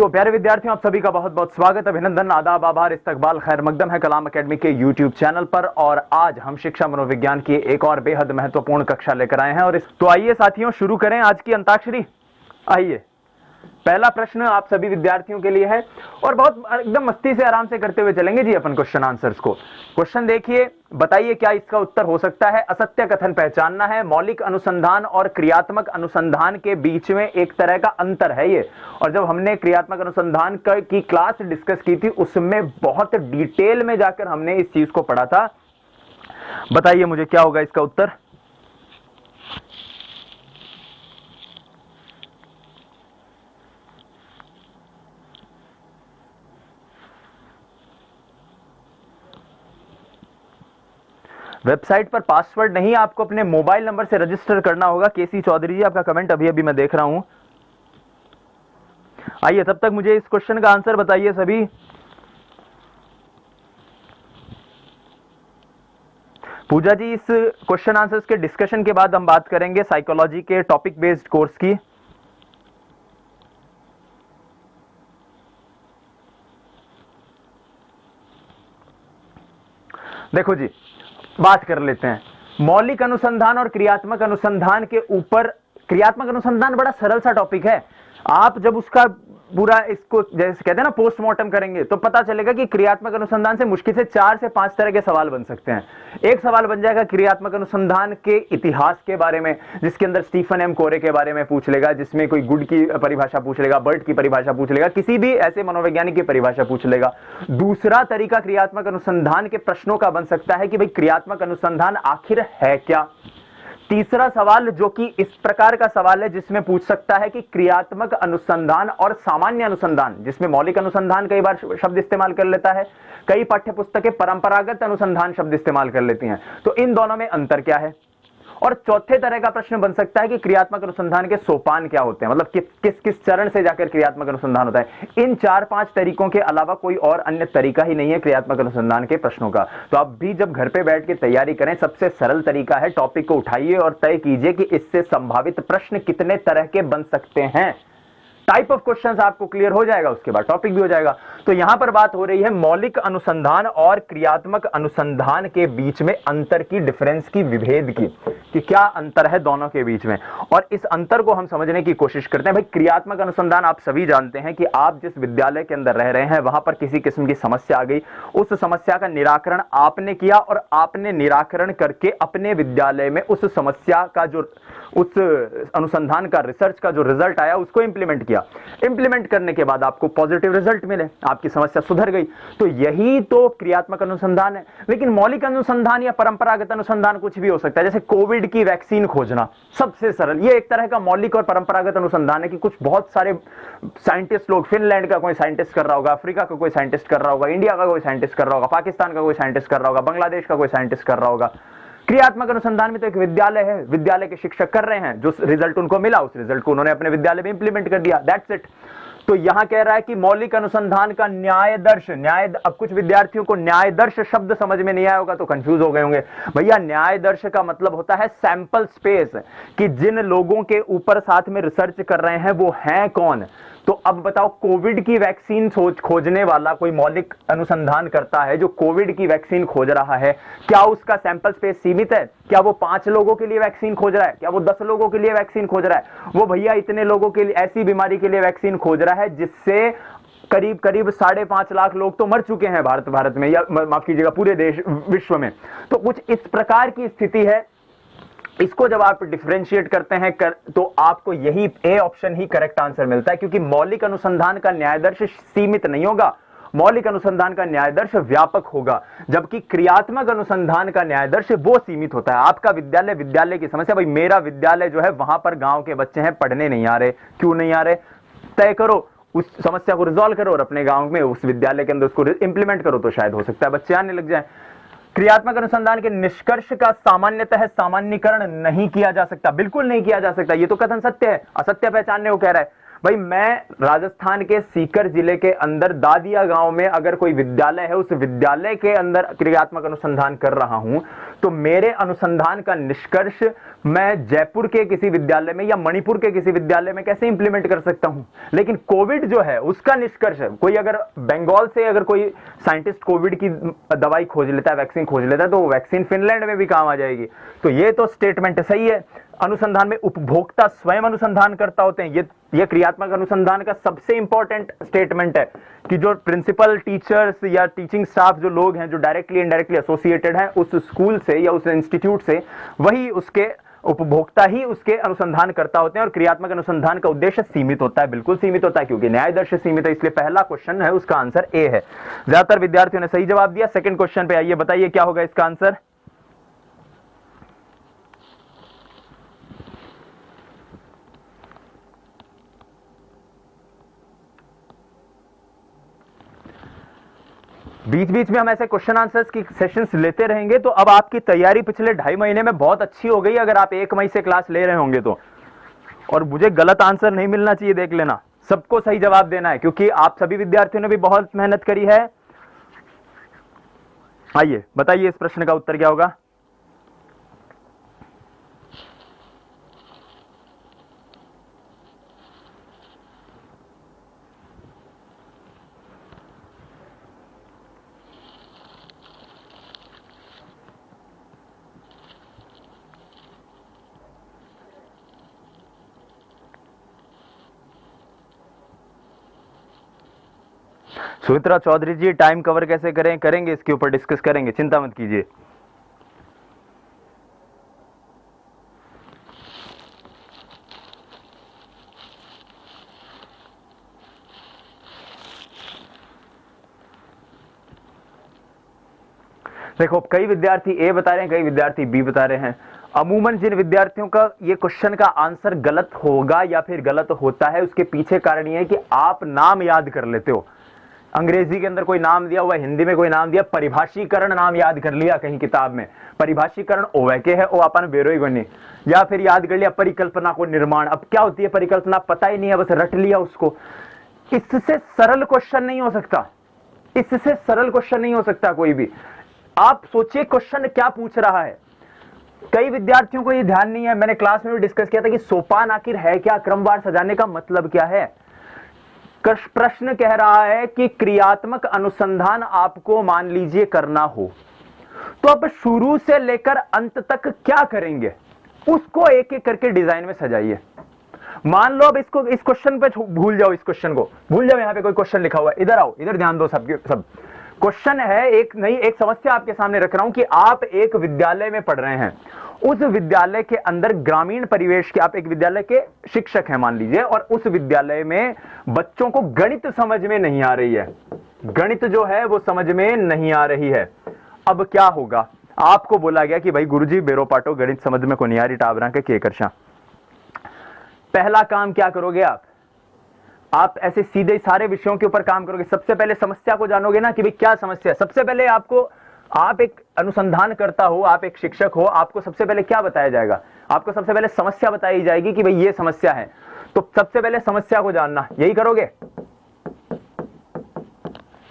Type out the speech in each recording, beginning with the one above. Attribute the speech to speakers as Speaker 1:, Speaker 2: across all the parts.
Speaker 1: तो प्यारे विद्यार्थियों, आप सभी का बहुत बहुत स्वागत, अभिनंदन, आदाब, आभार, इस्तकबाल, खैर मकदम है कलाम एकेडमी के YouTube चैनल पर। और आज हम शिक्षा मनोविज्ञान की एक और बेहद महत्वपूर्ण कक्षा लेकर आए हैं। और तो आइए साथियों, शुरू करें आज की अंताक्षरी। आइए, पहला प्रश्न आप सभी विद्यार्थियों के लिए है और बहुत एकदम मस्ती से आराम से करते हुए चलेंगे जी अपन क्वेश्चन आंसर्स को। क्वेश्चन देखिए, बताइए क्या इसका उत्तर हो सकता है। असत्य कथन पहचानना है। मौलिक अनुसंधान और क्रियात्मक अनुसंधान के बीच में एक तरह का अंतर है ये। और जब हमने क्रियात्मक अनुसंधान की क्लास डिस्कस की थी, उसमें बहुत डिटेल में जाकर हमने इस चीज को पढ़ा था। बताइए मुझे क्या होगा इसका उत्तर। वेबसाइट पर पासवर्ड नहीं, आपको अपने मोबाइल नंबर से रजिस्टर करना होगा। केसी चौधरी जी, आपका कमेंट अभी अभी मैं देख रहा हूं। आइए, तब तक मुझे इस क्वेश्चन का आंसर बताइए सभी। पूजा जी, इस क्वेश्चन आंसर्स के डिस्कशन के बाद हम बात करेंगे साइकोलॉजी के टॉपिक बेस्ड कोर्स की। देखो जी, बात कर लेते हैं मौलिक अनुसंधान और क्रियात्मक अनुसंधान के ऊपर। क्रियात्मक अनुसंधान बड़ा सरल सा टॉपिक है। आप जब उसका पूरा इसको जैसे कहते हैं ना पोस्टमार्टम करेंगे, तो पता चलेगा कि क्रियात्मक अनुसंधान से मुश्किल से 4 से 5 तरह के सवाल बन सकते हैं। एक सवाल बन जाएगा क्रियात्मक अनुसंधान के इतिहास के बारे में, जिसके अंदर स्टीफन एम कोरे के बारे में पूछ लेगा, जिसमें कोई गुड की परिभाषा पूछ लेगा, बर्ट की परिभाषा पूछ लेगा, किसी भी ऐसे मनोवैज्ञानिक की परिभाषा पूछ लेगा। दूसरा तरीका क्रियात्मक अनुसंधान के प्रश्नों का बन सकता है कि भाई क्रियात्मक अनुसंधान आखिर है क्या। तीसरा सवाल जो कि इस प्रकार का सवाल है, जिसमें पूछ सकता है कि क्रियात्मक अनुसंधान और सामान्य अनुसंधान, जिसमें मौलिक अनुसंधान कई बार शब्द इस्तेमाल कर लेता है, कई पाठ्य पुस्तकें परंपरागत अनुसंधान शब्द इस्तेमाल कर लेती हैं, तो इन दोनों में अंतर क्या है। और चौथे तरह का प्रश्न बन सकता है कि क्रियात्मक अनुसंधान के सोपान क्या होते हैं, मतलब किस किस चरण से जाकर क्रियात्मक अनुसंधान होता है। इन 4-5 तरीकों के अलावा कोई और अन्य तरीका ही नहीं है क्रियात्मक अनुसंधान के प्रश्नों का। तो आप भी जब घर पे बैठ के तैयारी करें, सबसे सरल तरीका है टॉपिक को उठाइए और तय कीजिए कि इससे संभावित प्रश्न कितने तरह के बन सकते हैं। टाइप ऑफ क्वेश्चंस आपको क्लियर हो जाएगा, उसके बाद टॉपिक भी हो जाएगा। तो यहां पर बात हो रही है मौलिक अनुसंधान और क्रियात्मक अनुसंधान के बीच में अंतर की, डिफरेंस की, विभेद की, कि क्या अंतर है दोनों के बीच में। और इस अंतर को हम समझने की कोशिश करते हैं। भाई क्रियात्मक अनुसंधान, आप सभी जानते हैं कि आप जिस विद्यालय के अंदर रह रहे हैं, वहां पर किसी किस्म की समस्या आ गई, उस समस्या का निराकरण आपने किया और आपने निराकरण करके अपने विद्यालय में उस समस्या का जो, उस अनुसंधान का, रिसर्च का जो रिजल्ट आया, उसको इंप्लीमेंट किया। इंप्लीमेंट करने के बाद आपको पॉजिटिव रिजल्ट मिले, आपकी समस्या सुधर गई। तो यही तो क्रियात्मक अनुसंधान है। लेकिन मौलिक अनुसंधान या परंपरागत अनुसंधान कुछ भी हो सकता है। जैसे कोविड की वैक्सीन खोजना, सबसे सरल, ये एक तरह का मौलिक और परंपरागत अनुसंधान है कि कुछ बहुत सारे साइंटिस्ट लोग, फिनलैंड का कोई साइंटिस्ट कर रहा होगा, अफ्रीका का कोई साइंटिस्ट कर रहा होगा, इंडिया का कोई साइंटिस्ट कर रहा होगा, पाकिस्तान का कोई साइंटिस्ट कर रहा होगा, बांग्लादेश का कोई साइंटिस्ट कर रहा होगा। क्रियात्मक अनुसंधान में तो एक विद्यालय है, विद्यालय के शिक्षक कर रहे हैं, जो रिजल्ट उनको मिला उस रिजल्ट को उन्होंने अपने विद्यालय में इंप्लीमेंट कर दिया, दैट्स इट। तो यहां कह रहा है कि मौलिक अनुसंधान का न्यायदर्श, अब कुछ विद्यार्थियों को न्यायदर्श शब्द समझ में नहीं आया होगा तो कंफ्यूज हो गए होंगे। भैया न्यायदर्श का मतलब होता है सैंपल स्पेस, कि जिन लोगों के ऊपर साथ में रिसर्च कर रहे हैं वो हैं कौन। तो अब बताओ, कोविड की वैक्सीन खोजने वाला कोई मौलिक अनुसंधान करता है जो कोविड की वैक्सीन खोज रहा है, क्या उसका सैंपल स्पेस सीमित है? क्या वो 5 लोगों के लिए वैक्सीन खोज रहा है? क्या वो 10 लोगों के लिए वैक्सीन खोज रहा है? वो भैया इतने लोगों के लिए, ऐसी बीमारी के लिए वैक्सीन खोज रहा है जिससे करीब करीब 5.5 लाख लोग तो मर चुके हैं भारत में, या माफ कीजिएगा पूरे देश, विश्व में। तो कुछ इस प्रकार की स्थिति है। इसको जब आप डिफरेंशिएट करते हैं तो आपको यही A option he correct answer मिलता है, क्योंकि मौलिक अनुसंधान का न्यायदर्श सीमित नहीं होगा, मौलिक अनुसंधान का न्यायदर्श व्यापक होगा, जबकि क्रियात्मक अनुसंधान का न्यायदर्श वो सीमित होता है। आपका विद्यालय, विद्यालय की समस्या, भाई मेरा विद्यालय जो है वहां पर गांव के बच्चे हैं, पढ़ने नहीं आ रहे, क्यों नहीं आ रहे, तय करो, उस समस्या को रिजॉल्व करो और अपने गांव में उस विद्यालय के अंदर उसको इंप्लीमेंट करो, तो शायद हो सकता है बच्चे आने लग जाए। क्रियात्मक अनुसंधान के निष्कर्ष का सामान्यतः सामान्यीकरण नहीं किया जा सकता, बिल्कुल नहीं किया जा सकता। ये तो कथन सत्य है, असत्य पहचानने को कह रहा है। भाई मैं राजस्थान के सीकर जिले के अंदर दादिया गांव में अगर कोई विद्यालय है, उस विद्यालय के अंदर क्रियात्मक अनुसंधान कर रहा हूं, तो मेरे अनुसंधान का निष्कर्ष मैं जयपुर के किसी विद्यालय में या मणिपुर के किसी विद्यालय में कैसे इंप्लीमेंट कर सकता हूं? लेकिन कोविड जो है उसका निष्कर्ष है, कोई अगर बंगाल से अगर कोई साइंटिस्ट कोविड की दवाई खोज लेता है, वैक्सीन खोज लेता है, तो वैक्सीन फिनलैंड में भी काम आ जाएगी। तो ये तो स्टेटमेंट सही है। अनुसंधान में उपभोक्ता स्वयं अनुसंधान करता होते हैं, ये क्रियात्मक अनुसंधान का सबसे इंपॉर्टेंट स्टेटमेंट है कि जो प्रिंसिपल, टीचर्स या टीचिंग स्टाफ जो लोग हैं, जो डायरेक्टली इनडायरेक्टली एसोसिएटेड हैं उस स्कूल से या उस इंस्टीट्यूट से, वही उसके उपभोक्ता ही उसके अनुसंधान करता होते हैं। और क्रियात्मक अनुसंधान का उद्देश्य सीमित होता है, बिल्कुल सीमित होता है, क्योंकि न्याय दर्श सीमित है। इसलिए पहला क्वेश्चन है उसका आंसर ए है। ज्यादातर विद्यार्थियों ने सही जवाब दिया। सेकंड क्वेश्चन पे आइए, बताइए क्या होगा इसका आंसर। बीच बीच में हम ऐसे क्वेश्चन आंसर्स की सेशंस लेते रहेंगे, तो अब आपकी तैयारी पिछले 2.5 महीने में बहुत अच्छी हो गई अगर आप 1 मई से क्लास ले रहे होंगे तो। और मुझे गलत आंसर नहीं मिलना चाहिए, देख लेना, सबको सही जवाब देना है, क्योंकि आप सभी विद्यार्थियों ने भी बहुत मेहनत करी है। आइए बताइए इस प्रश्न का उत्तर क्या होगा। सुमित्रा चौधरी जी, टाइम कवर कैसे करें, करेंगे, इसके ऊपर डिस्कस करेंगे, चिंता मत कीजिए। देखो, कई विद्यार्थी ए बता रहे हैं, कई विद्यार्थी बी बता रहे हैं। अमूमन जिन विद्यार्थियों का ये क्वेश्चन का आंसर गलत होगा या फिर गलत होता है, उसके पीछे कारण ये है कि आप नाम याद कर लेते हो। अंग्रेजी के अंदर कोई नाम दिया हुआ, हिंदी में कोई नाम दिया, परिभाषीकरण नाम याद कर लिया कहीं किताब में, परिभाषीकरण ओवैके है, ओ अपन बेरोई बनी, या फिर याद कर लिया परिकल्पना को निर्माण। अब क्या होती है परिकल्पना पता ही नहीं है, बस रट लिया उसको। इससे सरल क्वेश्चन नहीं हो सकता, इससे सरल क्वेश्चन नहीं हो सकता कोई भी। आप सोचिए क्वेश्चन क्या पूछ रहा है। कई विद्यार्थियों को ये ध्यान नहीं है, मैंने क्लास में भी डिस्कस किया था कि सोपान आखिर है क्या, क्रमवार सजाने का मतलब क्या है। प्रश्न कह रहा है कि क्रियात्मक अनुसंधान आपको मान लीजिए करना हो, तो अब शुरू से लेकर अंत तक क्या करेंगे उसको एक एक करके डिजाइन में सजाइए। मान लो अब इसको, इस क्वेश्चन पे भूल जाओ, इस क्वेश्चन को भूल जाओ। यहां पे कोई क्वेश्चन लिखा हुआ है, इधर आओ, इधर ध्यान दो सबके सब। क्वेश्चन है, एक नई एक समस्या आपके सामने रख रहा हूं कि आप एक विद्यालय में पढ़ रहे हैं, उस विद्यालय के अंदर ग्रामीण परिवेश के, आप एक विद्यालय के शिक्षक हैं मान लीजिए, और उस विद्यालय में बच्चों को गणित समझ में नहीं आ रही है, गणित जो है वो समझ में नहीं आ रही है। अब क्या होगा, आपको बोला गया कि भाई गुरुजी बेरो पाटो गणित समझ में को नहीं आ रही, टाबरा के करशा। पहला काम क्या करोगे आप ऐसे सीधे सारे विषयों के ऊपर काम करोगे। सबसे पहले समस्या को जानोगे ना कि भाई क्या समस्या है। सबसे पहले आपको, आप एक अनुसंधान करता हो, आप एक शिक्षक हो, आपको सबसे पहले क्या बताया जाएगा, आपको सबसे पहले समस्या बताई जाएगी कि भाई ये समस्या है, तो सबसे पहले समस्या को जानना, यही करोगे।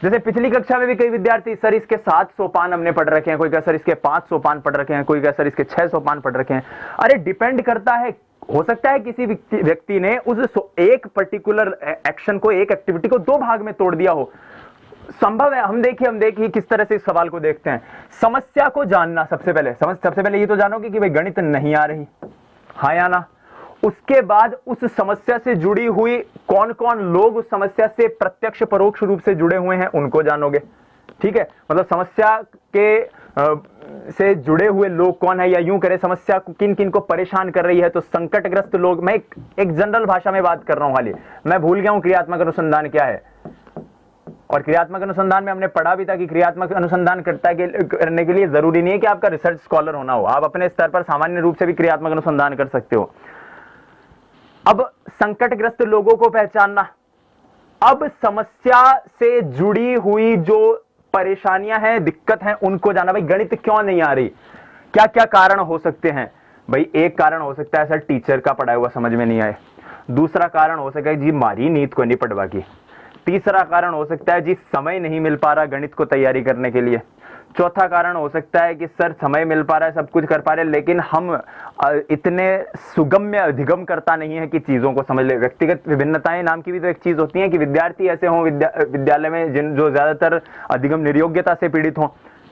Speaker 1: जैसे पिछली कक्षा में भी कई विद्यार्थी, सर इसके 7 सोपान हमने पढ़ रखे हैं, कोई कह सर इसके 5 सोपान पढ़ रखे हैं, कोई कह सर इसके 6 सोपान पढ़ रखे हैं। अरे डिपेंड करता है, हो सकता है किसी व्यक्ति ने उस एक पर्टिकुलर एक्शन को, एक एक्टिविटी को 2 भाग में तोड़ दिया हो, संभव है। हम देखिए किस तरह से इस सवाल को देखते हैं। समस्या को जानना सबसे पहले, सबसे पहले ये तो जानोगे कि भाई गणित नहीं आ रही, हाँ या ना। उसके बाद उस समस्या से जुड़ी हुई कौन कौन लोग उस समस्या से प्रत्यक्ष परोक्ष रूप से जुड़े हुए हैं उनको जानोगे, ठीक है। मतलब समस्या के से जुड़े हुए लोग कौन है, या यूं करें समस्या किन किन को परेशान कर रही है, तो संकटग्रस्त लोग। मैं एक जनरल भाषा में बात कर रहा हूं, खाली मैं भूल गया हूं क्रियात्मक अनुसंधान क्या है। और क्रियात्मक अनुसंधान में हमने पढ़ा भी था कि क्रियात्मक अनुसंधान करने के लिए जरूरी नहीं है कि आपका रिसर्च स्कॉलर होना हो, आप अपने स्तर पर सामान्य रूप से भी क्रियात्मक अनुसंधान कर सकते हो। अब संकटग्रस्त लोगों को पहचानना, अब समस्या से जुड़ी हुई जो परेशानियां हैं, दिक्कत हैं, उनको जाना। भाई गणित क्यों नहीं आ रही, क्या क्या कारण हो सकते हैं। भाई एक कारण हो सकता है सर टीचर का पढ़ाया हुआ समझ में नहीं आए, दूसरा कारण हो सकता है जी मारी नीत को नहीं पढ़वा की, तीसरा कारण हो सकता है जी समय नहीं मिल पा रहा गणित को तैयारी करने के लिए, चौथा कारण हो सकता है कि सर समय मिल पा रहा है, सब कुछ कर पा रहे हैं, लेकिन हम इतने सुगम्य अधिगम करता नहीं है कि चीजों को समझ ले। व्यक्तिगत विभिन्नताएं नाम की भी तो एक चीज होती है कि विद्यार्थी ऐसे हों विद्यालय में जिन जो ज्यादातर अधिगम निर्योग्यता से पीड़ित हों,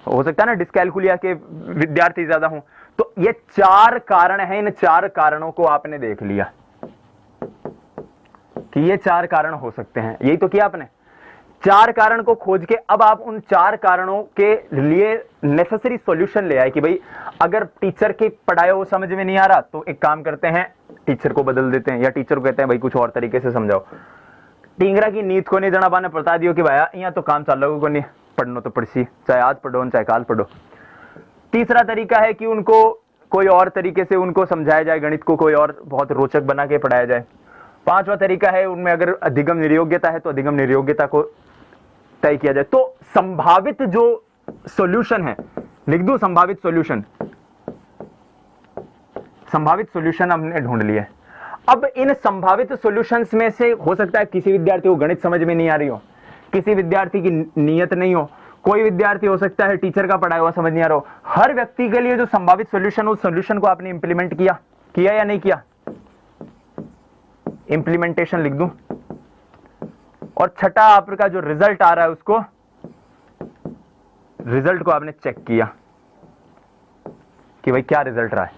Speaker 1: हो सकता है ना डिस्कैलकुलिया के विद्यार्थी ज्यादा हों। तो ये 4 कारण हैं, इन 4 कारणों को आपने देख लिया कि ये 4 कारण हो सकते हैं, यही तो किया आपने। 4 कारण को खोज के अब आप उन 4 कारणों के लिए नेसेसरी सॉल्यूशन ले आए कि भाई अगर टीचर की पढ़ाया वो समझ में नहीं आ रहा तो एक काम करते हैं, टीचर को बदल देते हैं, या टीचर को कहते हैं भाई कुछ और तरीके से समझाओ। टींगरा की नींद को नहीं जना पाने बता दियो कि भाई यहाँ तो काम चालू को नहीं, पढ़नो तो पड़सी, चाहे आज पढ़ो चाहे काल पढ़ो। तीसरा तरीका है कि उनको कोई और तरीके से उनको समझाया जाए, गणित को कोई और बहुत रोचक बना के पढ़ाया जाए। 5वां तरीका है उनमें अगर अधिगम निर्योग्यता है तो अधिगम निर्योग्यता को तय किया जाए। तो संभावित जो सॉल्यूशन है, लिख दूं संभावित सॉल्यूशन, संभावित सॉल्यूशन हमने ढूंढ लिया। अब इन संभावित सॉल्यूशंस में से हो सकता है किसी विद्यार्थी को गणित समझ में नहीं आ रही हो, किसी विद्यार्थी की नियत नहीं हो, कोई विद्यार्थी हो सकता है टीचर का पढ़ाया हुआ समझ नहीं आ रहा हो। हर व्यक्ति के लिए जो संभावित सॉल्यूशन, उस सॉल्यूशन को आपने इंप्लीमेंट किया या नहीं किया? इंप्लीमेंटेशन लिख दूं। और छठा आपका जो रिजल्ट आ रहा है उसको, रिजल्ट को आपने चेक किया कि भाई क्या रिजल्ट रहा है।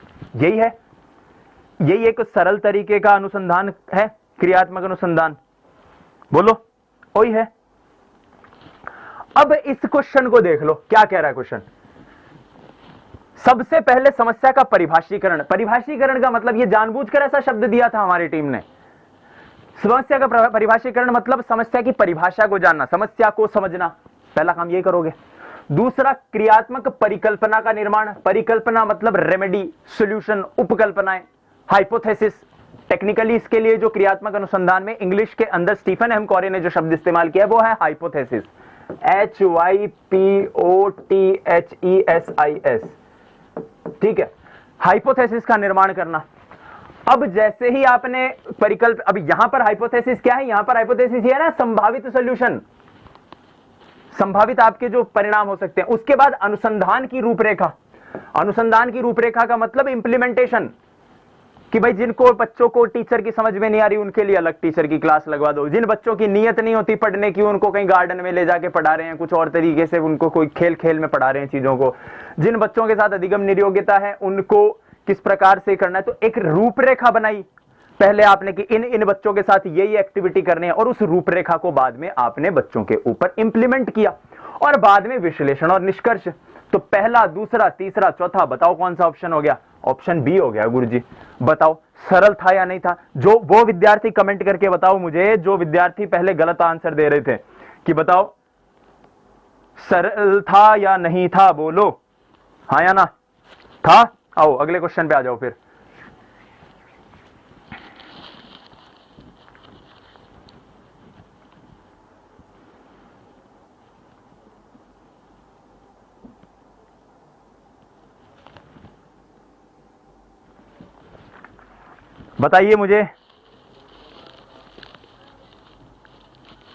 Speaker 1: यही एक सरल तरीके का अनुसंधान है, क्रियात्मक अनुसंधान। बोलो वही है। अब इस क्वेश्चन को देख लो, क्या कह रहा है क्वेश्चन। सबसे पहले समस्या का परिभाषीकरण। परिभाषीकरण का मतलब, ये जानबूझकर ऐसा शब्द दिया था हमारी टीम ने। समस्या का परिभाषीकरण मतलब समस्या की परिभाषा को जानना, समस्या को समझना, पहला काम यही करोगे। दूसरा, क्रियात्मक परिकल्पना का निर्माण। परिकल्पना मतलब रेमेडी, सॉल्यूशन, उपकल्पनाएं, हाइपोथेसिस। टेक्निकली इसके लिए जो क्रियात्मक अनुसंधान में इंग्लिश के अंदर स्टीफन एम कॉरे ने जो शब्द इस्तेमाल किया वो है हाइपोथेसिस, HYPOTHESIS। ठीक है, हाइपोथेसिस का निर्माण करना। अब जैसे ही आपने परिकल्प, अब यहां पर हाइपोथेसिस क्या है, यहां पर हाइपोथेसिस ये है ना संभावित सॉल्यूशन, संभावित आपके जो परिणाम हो सकते हैं। उसके बाद अनुसंधान की रूपरेखा। अनुसंधान की रूपरेखा का मतलब इंप्लीमेंटेशन, कि भाई जिनको बच्चों को टीचर की समझ में नहीं आ रही उनके लिए अलग टीचर की क्लास लगवा दो, जिन बच्चों की नियत नहीं होती पढ़ने की उनको कहीं गार्डन में ले जाके पढ़ा रहे हैं, कुछ और तरीके से उनको कोई खेल खेल में पढ़ा रहे हैं चीजों को, जिन बच्चों के साथ अधिगम निर्योग्यता है उनको किस प्रकार से करना है। तो एक रूपरेखा बनाई पहले आपने कि इन बच्चों के साथ यही एक्टिविटी करनी है, और उस रूपरेखा को बाद में आपने बच्चों के ऊपर इंप्लीमेंट किया, और बाद में विश्लेषण और निष्कर्ष। तो पहला, दूसरा, तीसरा, चौथा, बताओ कौन सा ऑप्शन हो गया? ऑप्शन बी हो गया गुरुजी। बताओ सरल था या नहीं था? जो वो विद्यार्थी कमेंट करके बताओ मुझे, जो विद्यार्थी पहले गलत आंसर दे रहे थे, कि बताओ सरल था या नहीं था, बोलो हाँ या ना। था? आओ अगले क्वेश्चन पे आ जाओ फिर। बताइए मुझे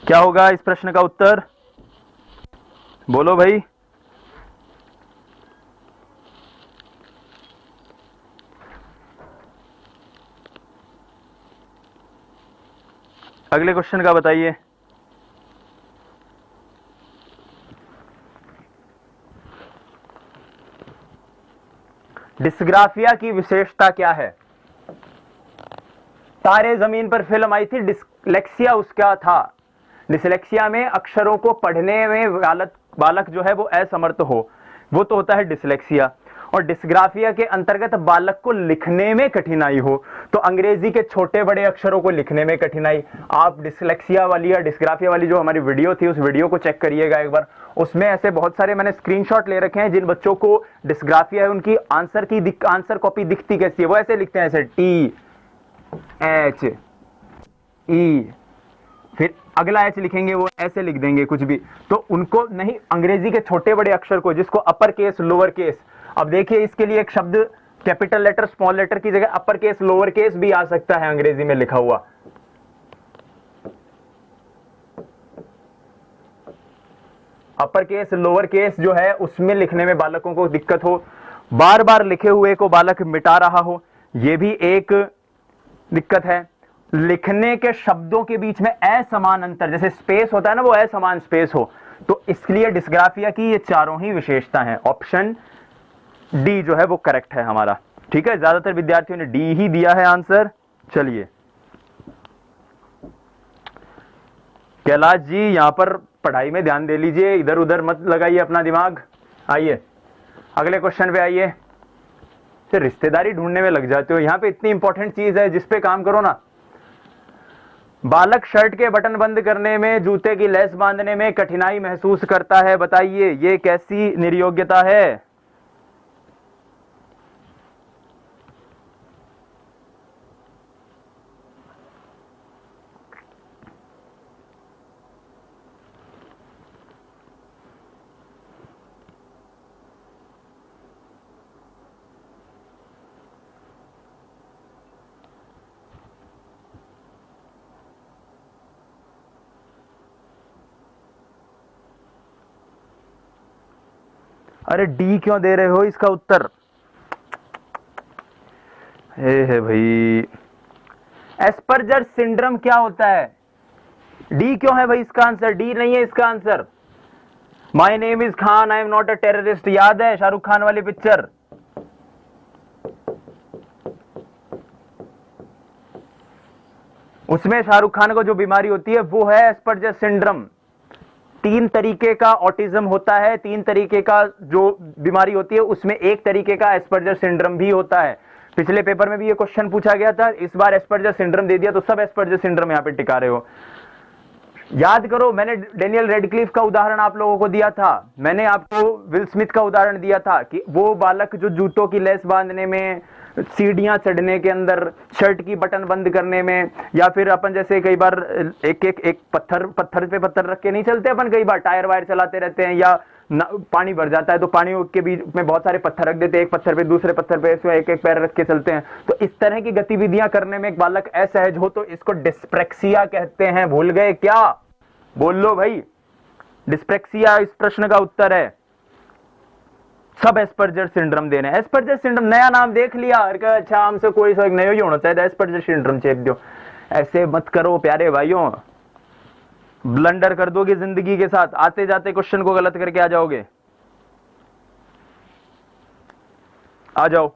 Speaker 1: क्या होगा इस प्रश्न का उत्तर, बोलो भाई। अगले क्वेश्चन का बताइए। डिस्ग्राफिया की विशेषता क्या है? तारे जमीन पर फिल्म आई थी, डिसलेक्सिया उसका था। डिसलेक्सिया में अक्षरों को पढ़ने में बालक जो है वो असमर्थ हो, वो तो होता है डिसलेक्सिया। और डिस्ग्राफिया के अंतर्गत बालक को लिखने में कठिनाई हो, तो अंग्रेजी के छोटे बड़े अक्षरों को लिखने में कठिनाई। आप डिसलेक्सिया वाली या डिस्ग्राफिया वाली जो हमारी वीडियो थी उस वीडियो को चेक करिएगा एक बार, उसमें ऐसे बहुत सारे मैंने स्क्रीनशॉट ले रखे हैं जिन बच्चों को डिस्ग्राफिया है उनकी आंसर कॉपी दिखती कैसी है, वो ऐसे लिखते हैं, ऐसे THE, फिर अगला एच लिखेंगे वो ऐसे लिख देंगे कुछ भी, तो उनको नहीं, अंग्रेजी के छोटे बड़े अक्षर को जिसको अपर केस लोअर केस। अब देखिए इसके लिए एक शब्द कैपिटल लेटर स्मॉल लेटर की जगह अपर केस लोअर केस भी आ सकता है अंग्रेजी में लिखा हुआ। अपर केस लोअर केस जो है उसमें लिखने में बालकों को दिक्कत हो, बार बार लिखे हुए को बालक मिटा रहा हो, यह भी एक दिक्कत है। लिखने के शब्दों के बीच में असमान अंतर, जैसे स्पेस होता है ना, वो असमान स्पेस हो, तो इसलिए डिस्ग्राफिया की ये चारों ही विशेषता है। ऑप्शन डी जो है वो करेक्ट है हमारा। ठीक है, ज्यादातर विद्यार्थियों ने डी ही दिया है आंसर। चलिए कैलाश जी यहां पर पढ़ाई में ध्यान दे लीजिए, इधर उधर मत लगाइए अपना दिमाग। आइए अगले क्वेश्चन पे आइए। फिर रिश्तेदारी ढूंढने में लग जाते हो, यहां पे इतनी इंपॉर्टेंट चीज है जिस पे काम करो ना। बालक शर्ट के बटन बंद करने में, जूते की लेस बांधने में कठिनाई महसूस करता है, बताइए ये कैसी निर्योग्यता है? अरे डी क्यों दे रहे हो इसका उत्तर? है भाई, एस्पर्जर सिंड्रोम क्या होता है? डी क्यों है भाई इसका आंसर? डी नहीं है इसका answer. My name is Khan, I am not a terrorist, याद है शाहरुख खान वाली पिक्चर? उसमें शाहरुख खान को जो बीमारी होती है वो है एस्पर्जर सिंड्रोम। 3 तरीके का ऑटिज्म होता है, 3 तरीके का जो बीमारी होती है उसमें एक तरीके का एस्पर्जर सिंड्रोम भी होता है। पिछले पेपर में भी ये क्वेश्चन पूछा गया था, इस बार एस्पर्जर सिंड्रोम दे दिया तो सब एस्पर्जर सिंड्रोम यहां पे टिका रहे हो। याद करो, मैंने डेनियल रेडक्लिफ का उदाहरण आप लोगों को दिया था, मैंने आपको विल स्मिथ का उदाहरण दिया था कि वो बालक जो जूतों की लेस बांधने में, सीढ़ियां चढ़ने के अंदर, शर्ट की बटन बंद करने में, या फिर अपन जैसे कई बार एक पत्थर पे पत्थर रख के नहीं चलते अपन, कई बार टायर वायर चलाते रहते हैं, या पानी भर जाता है तो पानी के बीच में बहुत सारे पत्थर रख देते हैं, एक पत्थर पे दूसरे पत्थर पे एक एक पैर रख के चलते हैं। तो इस तरह की गतिविधियां करने में एक बालक असहज हो तो इसको डिस्प्रेक्सिया कहते हैं। भूल गए क्या? बोल लो भाई, डिस्प्रेक्सिया इस प्रश्न का उत्तर है। सब एस्पर्जर सिंड्रोम देने। एस्पर्जर सिंड्रोम नया नाम देख लिया, अच्छा हमसे कोई सा नया ही होना चाहिए, एस्पर्जर सिंड्रोम चेप दो। ऐसे मत करो प्यारे भाइयों, ब्लंडर कर दोगे जिंदगी के साथ, आते जाते क्वेश्चन को गलत करके आ जाओगे। आ जाओ,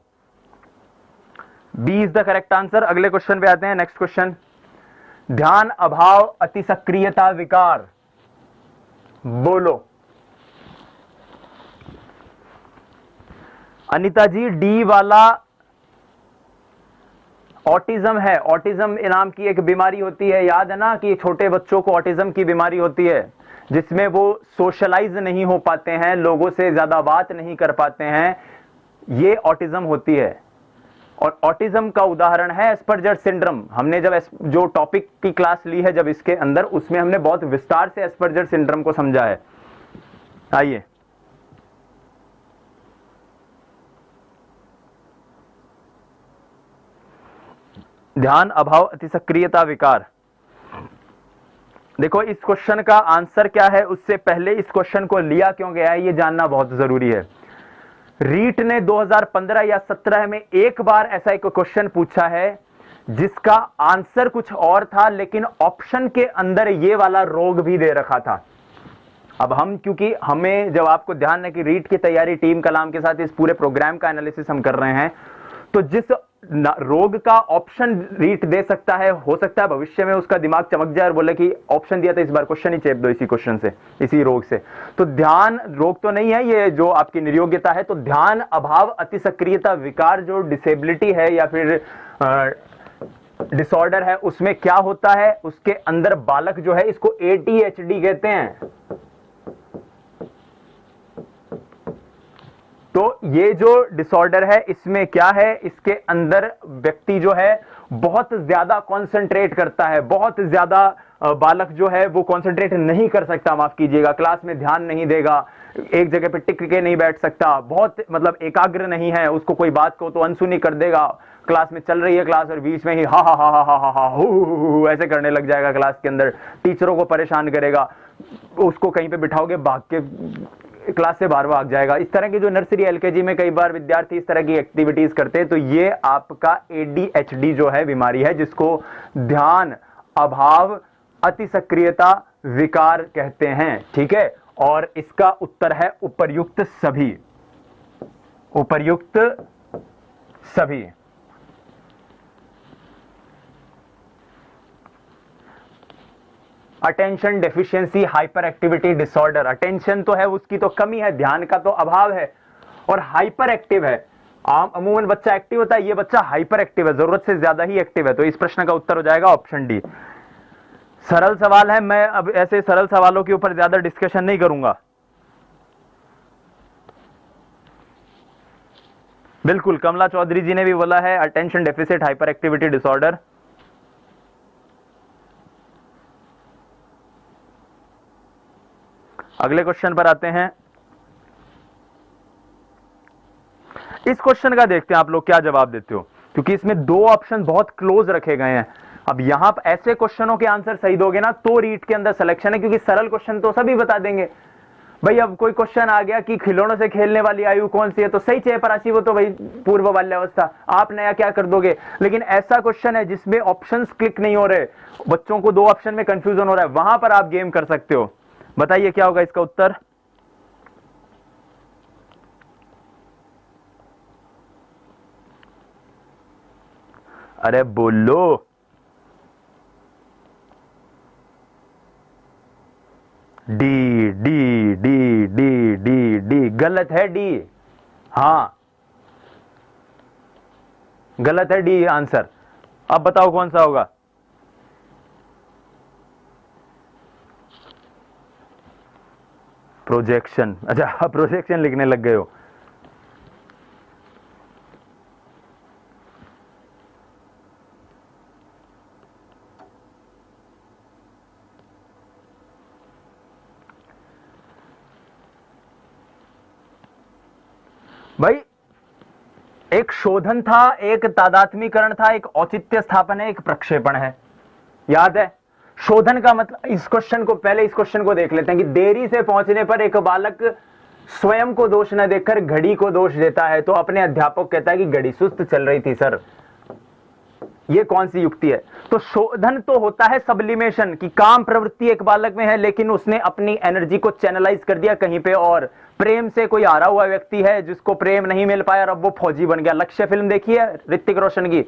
Speaker 1: b is the correct answer. अगले क्वेश्चन पे आते हैं, नेक्स्ट क्वेश्चन। ध्यान अभाव अतिसक्रियता विकार, बोलो। अनिता जी डी वाला ऑटिज्म है। ऑटिज्म नाम की एक बीमारी होती है, याद है ना कि छोटे बच्चों को ऑटिज्म की बीमारी होती है जिसमें वो सोशलाइज नहीं हो पाते हैं, लोगों से ज्यादा बात नहीं कर पाते हैं, ये ऑटिज्म होती है। और ऑटिज्म का उदाहरण है एस्पर्जर सिंड्रोम। हमने जब जो टॉपिक की क्लास ली है जब इसके अंदर, उसमें हमने बहुत विस्तार से एस्पर्जर सिंड्रोम को समझा है। आइए ध्यान अभाव अतिसक्रियता विकार। देखो इस क्वेश्चन का आंसर क्या है, उससे पहले इस क्वेश्चन को लिया क्यों गया है ये जानना बहुत जरूरी है। रीट ने 2015 या 17 में एक बार ऐसा एक क्वेश्चन पूछा है जिसका आंसर कुछ और था, लेकिन ऑप्शन के अंदर ये वाला रोग भी दे रखा था। अब हम, क्योंकि हमें जब आपको ध्यान है कि रीट की तैयारी टीम कलाम के साथ इस पूरे प्रोग्राम का एनालिसिस हम कर रहे हैं, तो जिस रोग का ऑप्शन रीट दे सकता है, हो सकता है भविष्य में उसका दिमाग चमक जाए और बोले कि ऑप्शन दिया था इस बार क्वेश्चन ही चेप दो इसी क्वेश्चन से, इसी रोग से। तो ध्यान रोग तो नहीं है ये, जो आपकी निर्योग्यता है। तो ध्यान अभाव अतिसक्रियता विकार जो डिसेबिलिटी है या फिर डिसऑर्डर है, उसमें क्या होता है, उसके अंदर बालक जो है, इसको ADHD कहते हैं। तो ये जो डिसऑर्डर है इसमें क्या है, इसके अंदर व्यक्ति जो है बहुत ज्यादा कंसंट्रेट करता है, बहुत ज्यादा बालक जो है वो कंसंट्रेट नहीं कर सकता, माफ कीजिएगा, क्लास में ध्यान नहीं देगा, एक जगह पे टिक के नहीं बैठ सकता, बहुत मतलब एकाग्र नहीं है, उसको कोई बात को तो अनसुनी कर देगा, क्लास में चल रही है क्लास और बीच में ही हा हा हा हा हा हा ऐसे करने लग जाएगा, क्लास के अंदर टीचरों को परेशान करेगा। उसको कहीं पे बिठाओगे भाग के क्लास से बाहर भाग जाएगा। इस तरह की जो नर्सरी एलकेजी में कई बार विद्यार्थी इस तरह की एक्टिविटीज करते हैं, तो ये आपका एडीएचडी जो है बीमारी है, जिसको ध्यान अभाव अति सक्रियता विकार कहते हैं। ठीक है, और इसका उत्तर है उपर्युक्त सभी, उपर्युक्त सभी। Attention deficiency hyper activity disorder, attention तो है उसकी तो कमी है, ध्यान का तो अभाव है, और हाइपर एक्टिव है। अमूमन बच्चा एक्टिव होता है, ये बच्चा हाइपर एक्टिव है, जरूरत से ज्यादा ही एक्टिव है। तो इस प्रश्न का उत्तर हो जाएगा ऑप्शन डी। सरल सवाल है, मैं अब ऐसे सरल सवालों के ऊपर ज्यादा डिस्कशन नहीं करूंगा। बिल्कुल, कमला चौधरी जी ने भी बोला है attention deficit hyper activity disorder. अगले क्वेश्चन पर आते हैं। इस क्वेश्चन का देखते हैं आप लोग क्या जवाब देते हो, क्योंकि इसमें दो ऑप्शन बहुत क्लोज रखे गए हैं। अब यहां पर ऐसे क्वेश्चनों के आंसर सही दोगे ना तो रीट के अंदर सिलेक्शन है, क्योंकि सरल क्वेश्चन तो सभी बता देंगे। भाई अब कोई क्वेश्चन आ गया कि खिलौनों से खेलने वाली आयु कौन सी है, तो सही चयपराशि, वो तो भाई पूर्व बाल्यावस्था, आप नया क्या कर दोगे। लेकिन ऐसा क्वेश्चन है जिसमें ऑप्शंस क्लिक नहीं हो रहे, बच्चों को दो ऑप्शन में कंफ्यूजन हो रहा है, वहां पर आप गेम कर सकते हो। बताइए क्या होगा इसका उत्तर। अरे बोलो, D D D D D D गलत है, डी। हां गलत है डी आंसर। अब बताओ कौन सा होगा। प्रोजेक्शन, अच्छा प्रोजेक्शन लिखने लग गए हो। भाई एक शोधन था, एक तादात्मीकरण था, एक औचित्य स्थापन है, एक प्रक्षेपण है, याद है। शोधन का मतलब, इस क्वेश्चन को पहले इस क्वेश्चन को देख लेते हैं कि देरी से पहुंचने पर एक बालक स्वयं को दोष न देकर घड़ी को दोष देता है, तो अपने अध्यापक कहता है कि घड़ी सुस्त चल रही थी सर। ये कौन सी युक्ति है। तो शोधन तो होता है सब्लिमेशन, कि काम प्रवृत्ति एक बालक में है लेकिन उसने अपनी एनर्जी को चैनलाइज कर दिया कहीं पे और। प्रेम से कोई हारा हुआ व्यक्ति है जिसको प्रेम नहीं मिल पाया और अब वो फौजी बन गया। लक्ष्य फिल्म देखी है ऋतिक रोशन की,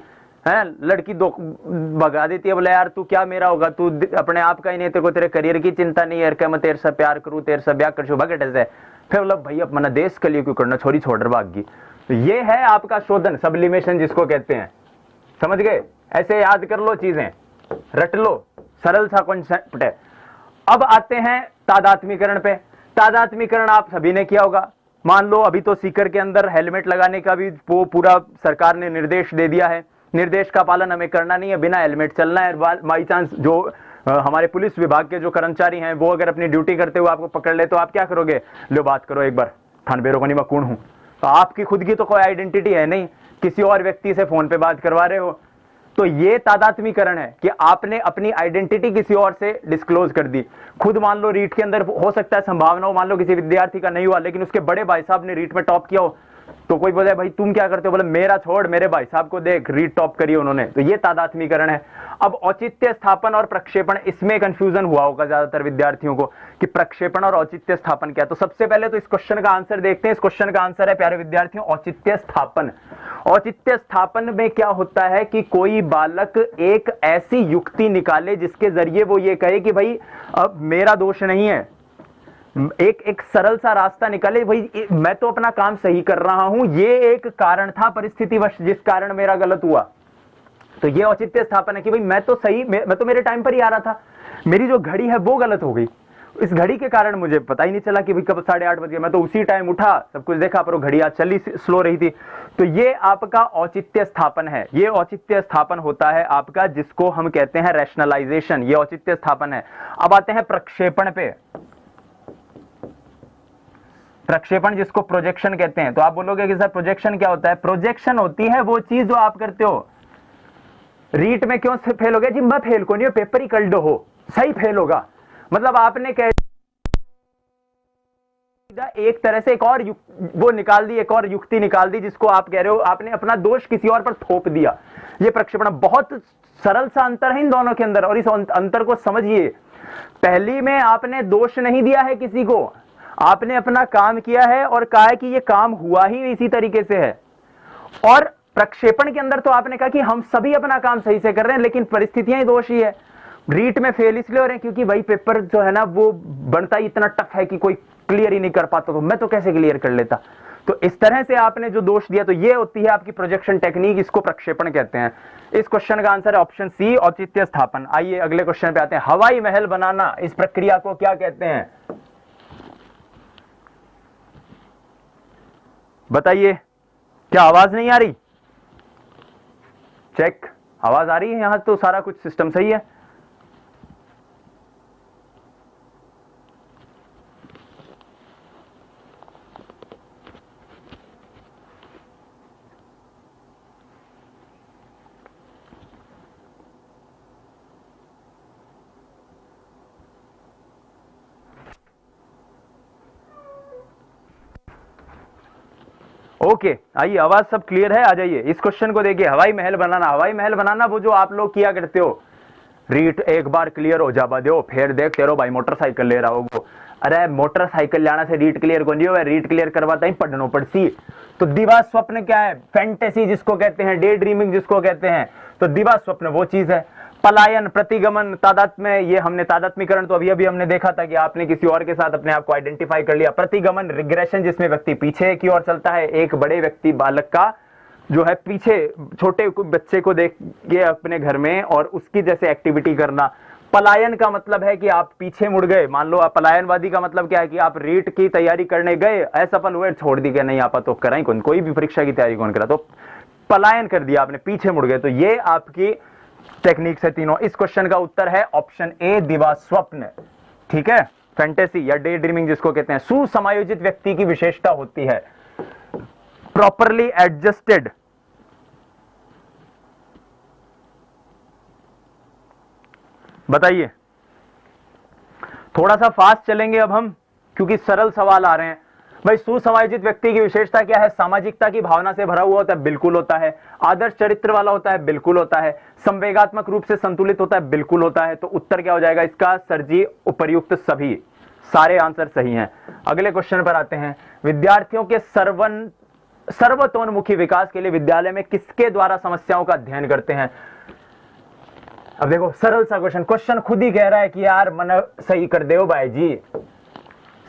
Speaker 1: है, लड़की दो भगा देती है, बोले यार तू क्या मेरा होगा, तू अपने आप का ही नहीं, तेरे को तेरे करियर की चिंता नहीं है, मैं तेरे से प्यार करूं, तेरे से ब्याह कर छू भगट से। फिर बोला भाई अब मना देश के लिए क्यों करना, छोरी छोड़ भागी। तो ये है आपका शोधन, सब्लिमेशन जिसको कहते हैं। समझ गए, ऐसे याद कर लो, चीजें रट लो, सरल सा कॉन्सेप्ट है। अब आते हैं तादात्मीकरण पे। तादात्मीकरण आप सभी ने किया होगा। मान लो अभी तो सीकर के अंदर हेलमेट लगाने का भी वो पूरा सरकार ने निर्देश दे दिया है, निर्देश का पालन हमें करना नहीं है, बिना हेलमेट चलना है। बाई चांस जो हमारे पुलिस विभाग के जो कर्मचारी हैं वो अगर अपनी ड्यूटी करते हुए आपको पकड़ ले तो आप क्या करोगे, लो बात करो एक बार, थान बेरो को मैं कौन हूं। तो आपकी खुद की तो कोई आइडेंटिटी है नहीं, किसी और व्यक्ति से फोन पे बात करवा रहे हो। तो ये तादात्मीकरण है कि आपने अपनी आइडेंटिटी किसी और से डिस्क्लोज कर दी। खुद मान लो रीट के अंदर हो सकता है संभावना हो, मान लो किसी विद्यार्थी का नहीं हुआ लेकिन उसके बड़े भाई साहब ने रीट में टॉप किया हो, तो कोई बोले भाई तुम क्या करते हो, बोले मेरा छोड़, मेरे भाई साहब को देख रीट टॉप करी उन्होंने। तो ये तादात्मीकरण है। अब औचित्य स्थापन और प्रक्षेपण, इसमें कंफ्यूजन हुआ होगा ज्यादातर विद्यार्थियों को कि प्रक्षेपण और औचित्य स्थापन क्या। तो सबसे पहले तो इस क्वेश्चन का आंसर देखते हैं। इस क्वेश्चन का आंसर है प्यारे विद्यार्थियों औचित्य स्थापन। औचित्य स्थापन में क्या होता है कि कोई बालक एक ऐसी युक्ति निकाले जिसके जरिए वो ये कहे कि भाई अब मेरा दोष नहीं है, एक सरल सा रास्ता निकाले, भाई मैं तो अपना काम सही कर रहा हूं, ये एक कारण था परिस्थितिवश जिस कारण मेरा गलत हुआ। तो ये औचित्य स्थापन है कि भाई मैं तो सही, मैं तो मेरे टाइम पर ही आ रहा था, मेरी जो घड़ी है वो गलत हो गई, इस घड़ी के कारण मुझे पता ही नहीं चला कि भाई कब 8:30 बज गए, मैं तो उसी टाइम उठा, सब कुछ देखा, पर वो घड़ी आज चली स्लो रही थी। तो ये आपका औचित्य स्थापन है। ये औचित्य स्थापन होता है आपका, जिसको हम कहते हैं रैशनलाइजेशन, ये औचित्य स्थापन है। अब आते हैं प्रक्षेपण पे। प्रक्षेपण जिसको प्रोजेक्शन कहते हैं। तो आप बोलोगे कि सर प्रोजेक्शन क्या होता है। प्रोजेक्शन होती है वो चीज जो आप करते हो। रीट में क्यों फेल हो गया जी, मैं फेल को नहीं, पेपर ही कल्ड हो, सही फेल होगा। मतलब आपने कह सीधा एक तरह से एक और वो निकाल दी, एक और युक्ति निकाल दी, जिसको आप कह रहे हो आपने अपना दोष किसी और पर थोप दिया। ये प्रक्षेपण बहुत सरल सा अंतर है इन दोनों के अंदर, और इस अंतर को समझिए। पहली में आपने दोष नहीं दिया है किसी को, आपने अपना काम किया है और कहा है कि ये काम हुआ ही इसी तरीके से है। और प्रक्षेपण के अंदर तो आपने कहा कि हम सभी अपना काम सही से कर रहे हैं, लेकिन परिस्थितियां ही दोषी है। रीट में फेल इसलिए हो रहे हैं क्योंकि भाई पेपर जो है ना वो बनता ही इतना टफ है कि कोई क्लियर ही नहीं कर पाता, तो मैं तो कैसे क्लियर कर लेता। तो इस तरह से आपने जो दोष दिया, तो ये होती है आपकी प्रोजेक्शन टेक्निक, इसको प्रक्षेपण कहते हैं। इस क्वेश्चन का आंसर है ऑप्शन सी, औचित्य स्थापन। आइए अगले क्वेश्चन पे आते हैं। हवाई महल बनाना, इस प्रक्रिया को क्या कहते हैं? बताइए। क्या आवाज नहीं आ रही? चेक, आवाज आ रही है? यहां तो सारा कुछ सिस्टम सही है। ओके, आइए, आवाज सब क्लियर है? आ जाइए, इस क्वेश्चन को देखिए। हवाई महल बनाना, हवाई महल बनाना वो जो आप लोग किया करते हो, रीट एक बार क्लियर हो जाबा दो, फिर देख तेरो भाई मोटरसाइकिल ले रहा होगो। अरे मोटरसाइकिल लाना से रीट क्लियर को नहीं हो, रीट क्लियर करवाता ही पढ़नो पड़सी। तो दिवा स्वप्न क्या है? फैंटेसी जिसको कहते हैं, डे ड्रीमिंग जिसको कहते हैं। तो दिवा स्वप्न वो चीज है। पलायन, प्रतिगमन, तादात्म्य, ये हमने तादात्म्यकरण तो अभी हमने देखा था कि आपने किसी और के साथ अपने आप को आइडेंटिफाई कर लिया। प्रतिगमन, रिग्रेशन, जिसमें व्यक्ति पीछे की ओर चलता है, एक बड़े व्यक्ति बालक का जो है पीछे छोटे बच्चे को देख के अपने घर में और उसकी जैसे एक्टिविटी करना। पलायन का मतलब है कि आप पीछे मुड़ गए। मान लो आप पलायनवादी का मतलब क्या है कि आप रीट की तैयारी करने गए, असफल हुए, छोड़ दी गए, नहीं आपा तो कराई कौन, कोई भी परीक्षा की तैयारी कौन करा, तो पलायन कर दिया आपने, पीछे मुड़ गए। तो ये आपकी टेक्निक से तीनों। इस क्वेश्चन का उत्तर है ऑप्शन ए, दिवा स्वप्न। ठीक है, फैंटेसी या डे ड्रीमिंग जिसको कहते हैं। सुसमायोजित व्यक्ति की विशेषता होती है प्रॉपरली एडजस्टेड। बताइए, थोड़ा सा फास्ट चलेंगे अब हम, क्योंकि सरल सवाल आ रहे हैं। भाई सुसमायोजित व्यक्ति की विशेषता क्या है? सामाजिकता की भावना से भरा हुआ होता है, बिल्कुल होता है। आदर्श चरित्र वाला होता है, बिल्कुल होता है। संवेगात्मक रूप से संतुलित होता है, बिल्कुल होता है। तो उत्तर क्या हो जाएगा इसका? सर जी, उपर्युक्त सभी, सारे आंसर सही हैं। अगले क्वेश्चन पर आते हैं। विद्यार्थियों के सर्वतोन्मुखी विकास के लिए विद्यालय में किसके द्वारा समस्याओं का अध्ययन करते हैं? अब देखो, सरल सा क्वेश्चन खुद ही कह रहा है कि यार मन सही कर दे भाई जी।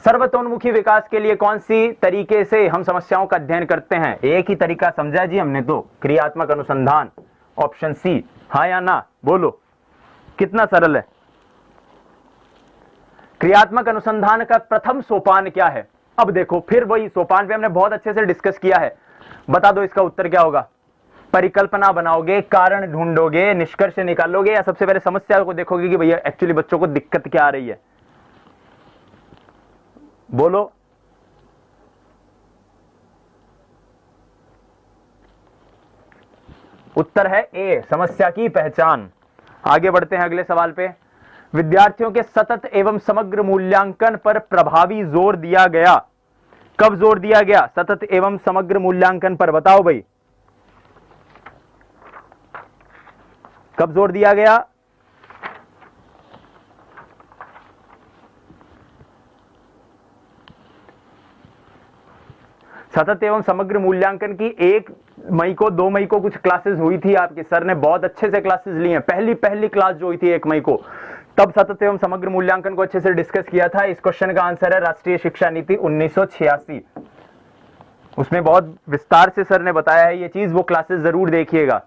Speaker 1: सर्वतोन्मुखी विकास के लिए कौन सी तरीके से हम समस्याओं का अध्ययन करते हैं? एक ही तरीका समझा जी हमने तो, क्रियात्मक अनुसंधान। ऑप्शन सी, हाँ या ना बोलो, कितना सरल है। क्रियात्मक अनुसंधान का प्रथम सोपान क्या है? अब देखो, फिर वही सोपान पे हमने बहुत अच्छे से डिस्कस किया है। बता दो इसका उत्तर क्या होगा? परिकल्पना बनाओगे, कारण ढूंढोगे, निष्कर्ष निकालोगे, या सबसे पहले समस्या को देखोगे कि भैया एक्चुअली बच्चों को दिक्कत क्या आ रही है? बोलो। उत्तर है ए, समस्या की पहचान। आगे बढ़ते हैं अगले सवाल पे। विद्यार्थियों के सतत एवं समग्र मूल्यांकन पर प्रभावी जोर दिया गया। कब जोर दिया गया सतत एवं समग्र मूल्यांकन पर? बताओ भाई, कब जोर दिया गया? सतत एवं समग्र मूल्यांकन की 1 मई को 2 मई को कुछ क्लासेस हुई थी, आपके सर ने बहुत अच्छे से क्लासेस ली हैं। पहली क्लास जो हुई थी 1 मई को, तब सतत एवं समग्र मूल्यांकन को अच्छे से डिस्कस किया था। इस क्वेश्चन का आंसर है राष्ट्रीय शिक्षा नीति 1986। उसमें बहुत विस्तार से सर ने बताया है ये चीज, वो क्लासेस जरूर देखिएगा।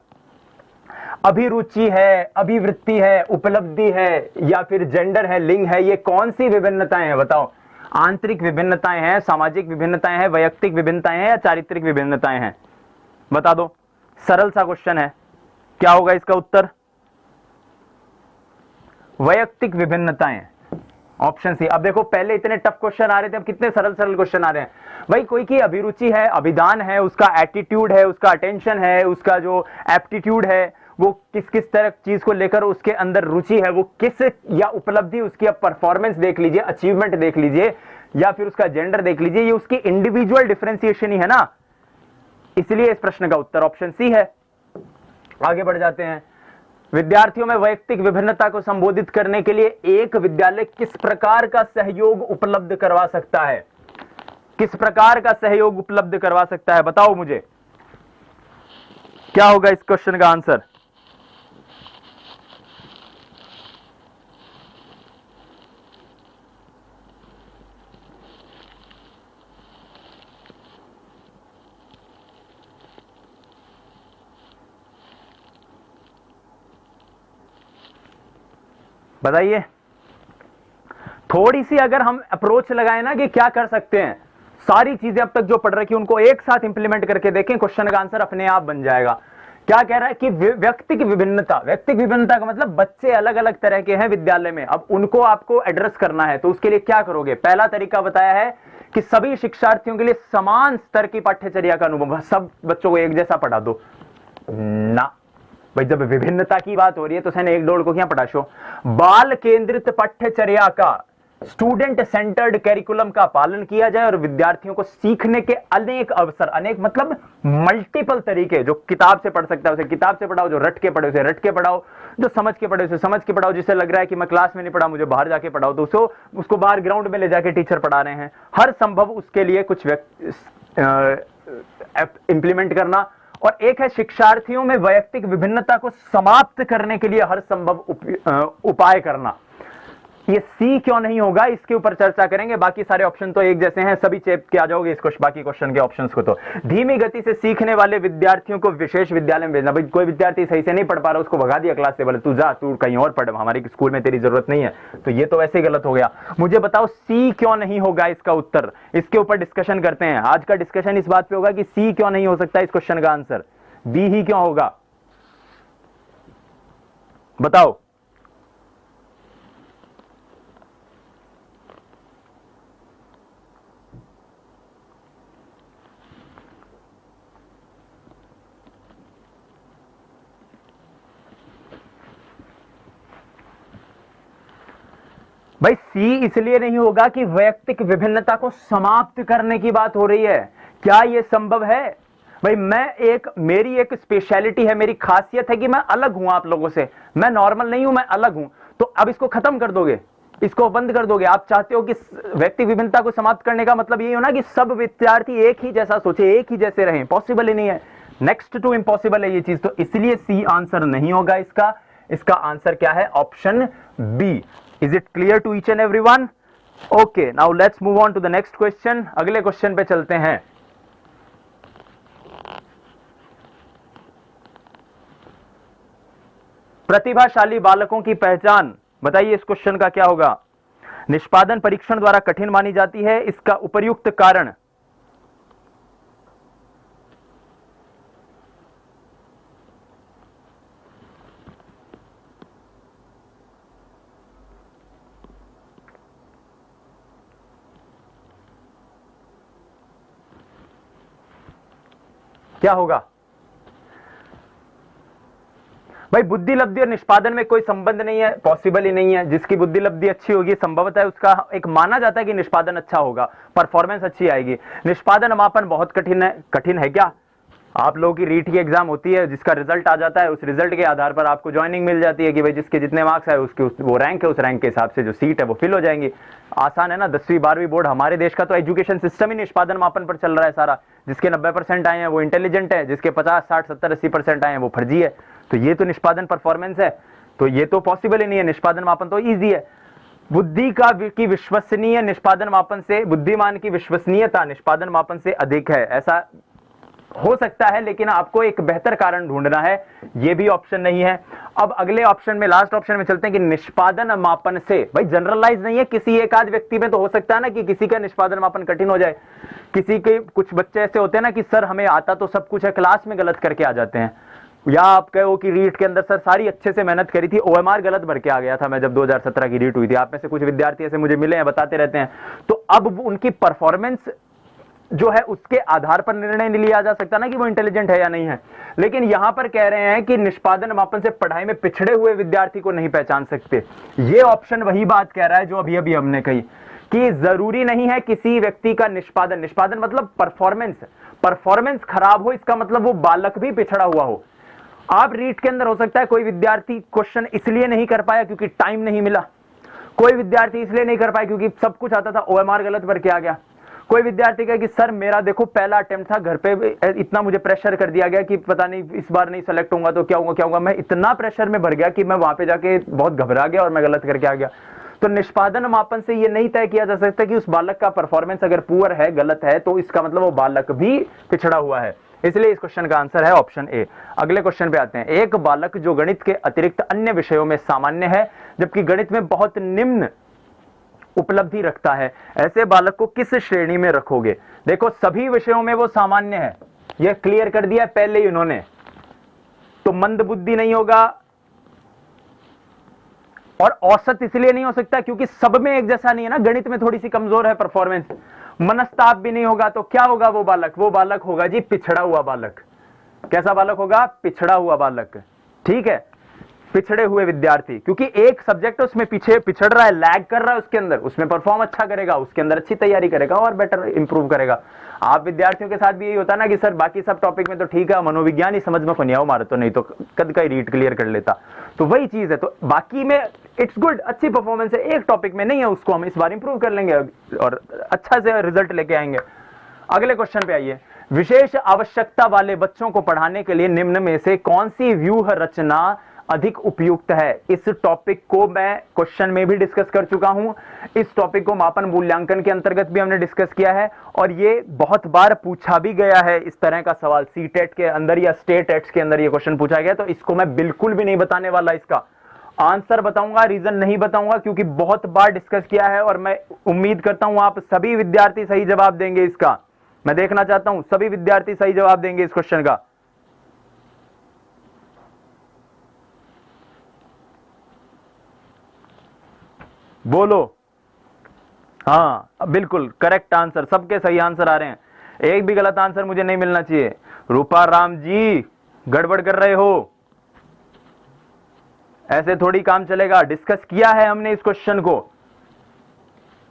Speaker 1: अभिरुचि है, अभिवृत्ति है, उपलब्धि है, या फिर जेंडर है, लिंग है, ये कौन सी विभिन्नताएं हैं? बताओ। आंतरिक विभिन्नताएं हैं, सामाजिक विभिन्नताएं हैं, वैयक्तिक विभिन्नताएं हैं, या चारित्रिक विभिन्नताएं हैं? बता दो, सरल सा क्वेश्चन है। क्या होगा इसका उत्तर? वैयक्तिक विभिन्नताएं, ऑप्शन सी। अब देखो, पहले इतने टफ क्वेश्चन आ रहे थे, अब कितने सरल क्वेश्चन आ रहे हैं। भाई कोई की अभिरुचि है, अभिधान है, उसका एटीट्यूड है, उसका अटेंशन है, उसका जो एप्टीट्यूड है, वो किस किस तरह चीज को लेकर उसके अंदर रुचि है, वो किस, या उपलब्धि उसकी, अब परफॉर्मेंस देख लीजिए, अचीवमेंट देख लीजिए, या फिर उसका जेंडर देख लीजिए, ये उसकी इंडिविजुअल डिफरेंशिएशन ही है ना, इसलिए इस प्रश्न का उत्तर ऑप्शन सी है। आगे बढ़ जाते हैं। विद्यार्थियों में वैयक्तिक विभिन्नता को संबोधित करने के लिए एक विद्यालय किस प्रकार का सहयोग उपलब्ध करवा सकता है? किस प्रकार का सहयोग उपलब्ध करवा सकता है, बताओ मुझे, क्या होगा इस क्वेश्चन का आंसर? बताइए। थोड़ी सी अगर हम अप्रोच लगाए ना कि क्या कर सकते हैं, सारी चीजें अब तक जो पढ़ रखी उनको एक साथ इंप्लीमेंट करके देखें, क्वेश्चन का आंसर अपने आप बन जाएगा। क्या कह रहा है कि व्यक्तिक विभिन्नता, व्यक्तिक विभिन्नता का मतलब बच्चे अलग अलग तरह के हैं विद्यालय में, अब उनको आपको एड्रेस करना है, तो उसके लिए क्या करोगे? पहला तरीका बताया है कि सभी शिक्षार्थियों के लिए समान स्तर की पाठ्यचर्या का अनुभव, सब बच्चों को एक जैसा पढ़ा दो ना भाई। जब विभिन्नता की बात हो रही है तो सैन एक डोल को क्या पढ़ाशो? बाल केंद्रित पाठ्यचर्या का, स्टूडेंट सेंटर्ड कैरिकुलम का पालन किया जाए और विद्यार्थियों को सीखने के अनेक अवसर, अनेक मतलब मल्टीपल तरीके, जो किताब से पढ़ सकता है उसे किताब से पढ़ाओ, जो रट के पढ़े उसे रट के पढ़ाओ, जो समझ के पढ़े उसे समझ के पढ़ाओ, जिसे लग रहा है कि मैं क्लास में नहीं पढ़ा मुझे बाहर जाके पढ़ाओ, तो उसको बाहर ग्राउंड में ले जाके टीचर पढ़ा रहे हैं। हर संभव उसके लिए कुछ इंप्लीमेंट करना। और एक है शिक्षार्थियों में वैयक्तिक विभिन्नता को समाप्त करने के लिए हर संभव उपाय करना। ये सी क्यों नहीं होगा, इसके ऊपर चर्चा करेंगे। बाकी सारे ऑप्शन तो एक जैसे हैं, सभी चेप के आ जाओगे इसको, बाकी क्वेश्चन के ऑप्शंस को। तो धीमी गति से सीखने वाले विद्यार्थियों को विशेष विद्यालय में भेजना। भाई कोई विद्यार्थी सही से नहीं पढ़ पा रहा, उसको भगा दिया क्लास से, बोले तू जा, तू कहीं और पढ़, हमारे स्कूल में तेरी जरूरत नहीं है, तो ये तो वैसे गलत हो गया। मुझे बताओ सी क्यों नहीं होगा इसका उत्तर, इसके ऊपर डिस्कशन करते हैं। आज का डिस्कशन इस बात पे होगा कि सी क्यों नहीं हो सकता, इस क्वेश्चन का आंसर बी ही क्यों होगा, बताओ। भाई सी इसलिए नहीं होगा कि वैयक्तिक विभिन्नता को समाप्त करने की बात हो रही है। क्या यह संभव है? भाई मेरी एक स्पेशलिटी है, मेरी खासियत है कि मैं अलग हूं आप लोगों से, मैं नॉर्मल नहीं हूं, मैं अलग हूं। तो अब इसको खत्म कर दोगे, इसको बंद कर दोगे? आप चाहते हो कि व्यक्तिक विभिन्नता को समाप्त करने का मतलब यही हो ना कि सब विद्यार्थी एक ही जैसा सोचे, एक ही जैसे रहें? पॉसिबल ही नहीं है, नेक्स्ट टू इम्पॉसिबल है ये चीज। तो इसलिए सी आंसर नहीं होगा इसका। इसका आंसर क्या है? Option b. Is it clear to each and everyone? Okay, now let's move on to the next question. अगले क्वेश्चन पे चलते हैं। प्रतिभाशाली बालकों की पहचान, बताइए इस क्वेश्चन का क्या होगा? निष्पादन परीक्षण द्वारा कठिन मानी जाती है, इसका उपर्युक्त कारण? क्या होगा भाई? बुद्धि लब्धि और निष्पादन में कोई संबंध नहीं है, पॉसिबल ही नहीं है। जिसकी बुद्धि लब्धि अच्छी होगी संभवतः है उसका एक माना जाता है कि निष्पादन अच्छा होगा, परफॉर्मेंस अच्छी आएगी। निष्पादन मापन बहुत कठिन है। कठिन है क्या? आप लोगों की रीट की एग्जाम होती है, जिसका रिजल्ट आ जाता है, उस रिजल्ट के आधार पर आपको ज्वाइनिंग मिल जाती है कि भाई जिसके जितने मार्क्स आए उसके वो रैंक है, उस रैंक के हिसाब से जो सीट है वो फिल हो जाएंगी। आसान है ना? 10वीं 12वीं बोर्ड, हमारे देश का तो एजुकेशन सिस्टम ही निष्पादन मापन पर चल रहा है सारा। जिसके 90% आए हैं वो इंटेलिजेंट है, जिसके 50 60 70 80% आए हैं वो फर्जी है। तो ये तो निष्पादन परफॉर्मेंस है, तो ये तो पॉसिबल ही नहीं है। निष्पादन मापन तो ईजी है। बुद्धि की विश्वसनीय निष्पादन मापन से, बुद्धिमान की विश्वसनीयता निष्पादन मापन से अधिक है, ऐसा हो सकता है, लेकिन आपको एक बेहतर कारण ढूंढना है। ये भी ऑप्शन नहीं है। अब अगले ऑप्शन में, लास्ट ऑप्शन में चलते हैं कि निष्पादन मापन से, भाई जनरलाइज नहीं है, किसी एक आध व्यक्ति में तो हो सकता है ना कि किसी का निष्पादन मापन कठिन हो जाए। किसी के कुछ बच्चे ऐसे होते हैं ना कि सर हमें आता तो सब कुछ है, क्लास में गलत करके आ जाते हैं। या आप कहो कि रीट के अंदर सर सारी अच्छे से मेहनत करी थी, ओएमआर गलत भर के आ गया था मैं जब 2017 की रीट हुई थी। आप में से कुछ विद्यार्थी ऐसे मुझे मिले हैं, बताते रहते हैं। तो अब उनकी परफॉर्मेंस जो है उसके आधार पर निर्णय नहीं लिया जा सकता ना कि वो इंटेलिजेंट है या नहीं है। लेकिन यहां पर कह रहे हैं कि निष्पादन मापन से पढ़ाई में पिछड़े हुए विद्यार्थी को नहीं पहचान सकते। ये ऑप्शन वही बात कह रहा है जो अभी अभी हमने कही कि जरूरी नहीं है किसी व्यक्ति का निष्पादन, निष्पादन मतलब परफॉर्मेंस खराब हो, इसका मतलब वो बालक भी पिछड़ा हुआ हो। आप रीट के अंदर हो सकता है कोई विद्यार्थी क्वेश्चन इसलिए नहीं कर पाया क्योंकि टाइम नहीं मिला, कोई विद्यार्थी इसलिए नहीं कर पाया क्योंकि सब कुछ आता था, ओएमआर गलत भर के आ गया। कोई विद्यार्थी कहे कि सर मेरा देखो पहला अटेम्प्ट था, घर पे इतना मुझे प्रेशर कर दिया गया कि पता नहीं इस बार नहीं सेलेक्ट होऊंगा तो क्या होगा, मैं इतना प्रेशर में भर गया कि मैं वहां पे जाके बहुत घबरा गया और मैं गलत करके आ गया। तो निष्पादन मापन से यह नहीं तय किया जा सकता कि उस बालक का परफॉर्मेंस अगर पुअर है, गलत है, तो इसका मतलब वो बालक भी पिछड़ा हुआ है। इसलिए इस क्वेश्चन का आंसर है ऑप्शन ए। अगले क्वेश्चन पे आते हैं। एक बालक जो गणित के अतिरिक्त अन्य विषयों में सामान्य है जबकि गणित में बहुत निम्न उपलब्धि रखता है, ऐसे बालक को किस श्रेणी में रखोगे? देखो सभी विषयों में वो सामान्य है, यह क्लियर कर दिया पहले ही उन्होंने, तो मंद बुद्धि नहीं होगा और औसत इसलिए नहीं हो सकता क्योंकि सब में एक जैसा नहीं है ना, गणित में थोड़ी सी कमजोर है परफॉर्मेंस। मनस्ताप भी नहीं होगा, तो क्या होगा वो बालक होगा जी पिछड़ा हुआ बालक। कैसा बालक होगा? पिछड़ा हुआ बालक। ठीक है, पिछड़े हुए विद्यार्थी, क्योंकि एक सब्जेक्ट उसमें पीछे पिछड़ रहा है, लैग कर रहा है उसके अंदर, उसमें परफॉर्म अच्छा करेगा, उसके अंदर अच्छी तैयारी करेगा और बेटर इंप्रूव करेगा। आप विद्यार्थियों के साथ भी यही होता है ना कि सर बाकी सब टॉपिक में तो ठीक है, मनोविज्ञान ही समझ में को नहीं आओ मारे, तो नहीं तो कद का ही रीड क्लियर कर लेता। तो वही चीज है, तो बाकी में इट्स गुड, अच्छी परफॉर्मेंस है, एक टॉपिक में नहीं है, उसको हम इस बार इंप्रूव कर लेंगे और अच्छा से रिजल्ट लेके आएंगे। अगले क्वेश्चन पे आइए। विशेष आवश्यकता वाले बच्चों को पढ़ाने के लिए निम्न में से कौन सी व्यूह रचना अधिक उपयुक्त है? इस टॉपिक को मैं क्वेश्चन में भी डिस्कस कर चुका हूं, इस टॉपिक को मापन मूल्यांकन के अंतर्गत भी हमने डिस्कस किया है और ये बहुत बार पूछा भी गया है। इस तरह का सवाल सीटेट के अंदर या स्टेट एट्स के अंदर ये क्वेश्चन पूछा गया, तो इसको मैं बिल्कुल भी नहीं बताने वाला, इसका आंसर बताऊंगा, रीजन नहीं बताऊंगा, क्योंकि बहुत बार डिस्कस किया है और मैं उम्मीद करता हूं आप सभी विद्यार्थी सही जवाब देंगे इसका। मैं देखना चाहता हूं सभी विद्यार्थी सही जवाब देंगे इस क्वेश्चन का। बोलो। हाँ बिल्कुल करेक्ट आंसर, सबके सही आंसर आ रहे हैं, एक भी गलत आंसर मुझे नहीं मिलना चाहिए। रूपा राम जी गड़बड़ कर रहे हो, ऐसे थोड़ी काम चलेगा। डिस्कस किया है हमने इस क्वेश्चन को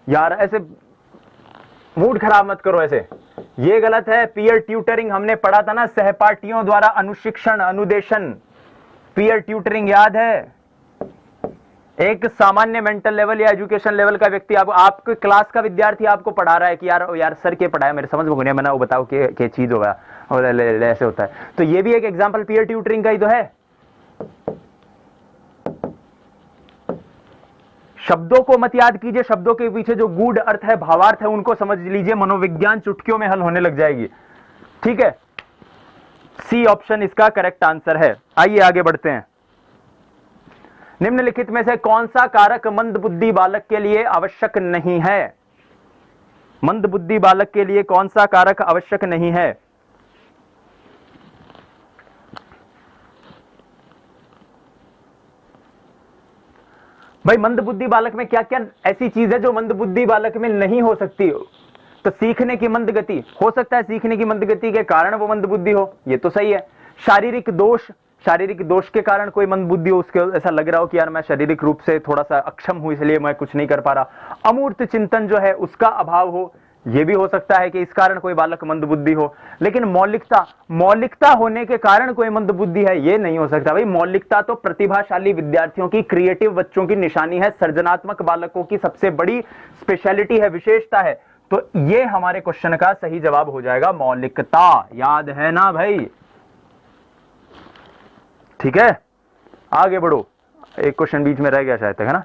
Speaker 1: यार, ऐसे मूड खराब मत करो ऐसे, ये गलत है। पीयर ट्यूटरिंग हमने पढ़ा था ना, सहपाठियों द्वारा अनुशिक्षण अनुदेशन, पीयर ट्यूटरिंग याद है? एक सामान्य मेंटल लेवल या एजुकेशन लेवल का व्यक्ति आपके क्लास का विद्यार्थी आपको पढ़ा रहा है कि यार सर के पढ़ाया मेरे समझ में नहीं बना, वो बताओ क्या चीज होगा, और ऐसे होता है। तो ये भी एक एग्जांपल पीयर ट्यूटरिंग का ही तो है। शब्दों को मत याद कीजिए, शब्दों के पीछे जो गूढ़ अर्थ है, भावार्थ है, उनको समझ लीजिए, मनोविज्ञान चुटकियों में हल होने लग जाएगी। ठीक है, सी ऑप्शन इसका करेक्ट आंसर है। आइए आगे बढ़ते हैं। निम्नलिखित में से कौन सा कारक मंद बुद्धि बालक के लिए आवश्यक नहीं है? मंद बुद्धि बालक के लिए कौन सा कारक आवश्यक नहीं है? भाई मंद बुद्धि बालक में क्या क्या ऐसी चीज है जो मंद बुद्धि बालक में नहीं हो सकती? तो सीखने की मंद गति हो सकता है, सीखने की मंद गति के कारण वो मंद बुद्धि हो, ये तो सही है। शारीरिक दोष के कारण कोई मंद बुद्धि हो, उसके ऐसा लग रहा हो कि यार मैं शारीरिक रूप से थोड़ा सा अक्षम हूं इसलिए मैं कुछ नहीं कर पा रहा। अमूर्त चिंतन जो है उसका अभाव हो, यह भी हो सकता है कि इस कारण कोई बालक मंद बुद्धि हो। लेकिन मौलिकता होने के कारण कोई मंद बुद्धि है, यह नहीं हो सकता। भाई मौलिकता तो प्रतिभाशाली विद्यार्थियों की, क्रिएटिव बच्चों की निशानी है, सर्जनात्मक बालकों की सबसे बड़ी स्पेशलिटी है, विशेषता है। तो यह हमारे क्वेश्चन का सही जवाब हो जाएगा, मौलिकता। याद है ना भाई? ठीक है, आगे बढ़ो। एक क्वेश्चन बीच में रह गया शायद तक, है ना?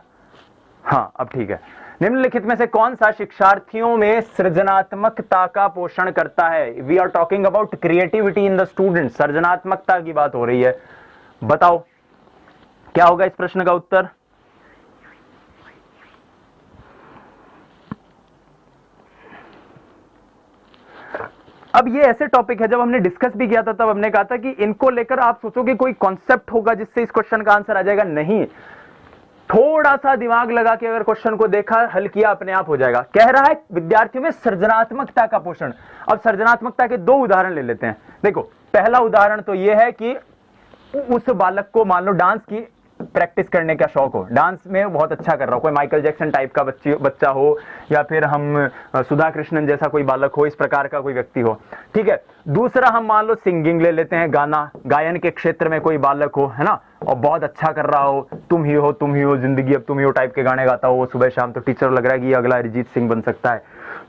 Speaker 1: हाँ अब ठीक है। निम्नलिखित में से कौन सा शिक्षार्थियों में सृजनात्मकता का पोषण करता है? We are talking about creativity in the student, सर्जनात्मकता की बात हो रही है। बताओ क्या होगा इस प्रश्न का उत्तर? अब ये ऐसे टॉपिक है, जब हमने डिस्कस भी किया था तब हमने कहा था कि इनको लेकर आप सोचोगे कोई कॉन्सेप्ट होगा जिससे इस क्वेश्चन का आंसर आ जाएगा, नहीं। थोड़ा सा दिमाग लगा के अगर क्वेश्चन को देखा, हल किया, अपने आप हो जाएगा। कह रहा है विद्यार्थियों में सृजनात्मकता का पोषण। अब सृजनात्मकता के दो उदाहरण ले लेते हैं। देखो पहला उदाहरण तो यह है कि उस बालक को मान लो डांस की प्रैक्टिस करने का शौक हो, डांस में बहुत अच्छा कर रहा हो, कोई माइकल जैक्सन टाइप का बच्चा हो, या फिर हम सुधा कृष्णन जैसा कोई बालक हो, इस प्रकार का कोई व्यक्ति हो, ठीक है। दूसरा हम मान लो सिंगिंग ले लेते हैं, गाना गायन के क्षेत्र में कोई बालक हो, है ना, और बहुत अच्छा कर रहा हो, तुम ही हो जिंदगी अब तुम ही हो टाइप के गाने गाता हो वो सुबह शाम, तो टीचर लग रहा है कि अगला अरिजीत सिंह बन सकता है।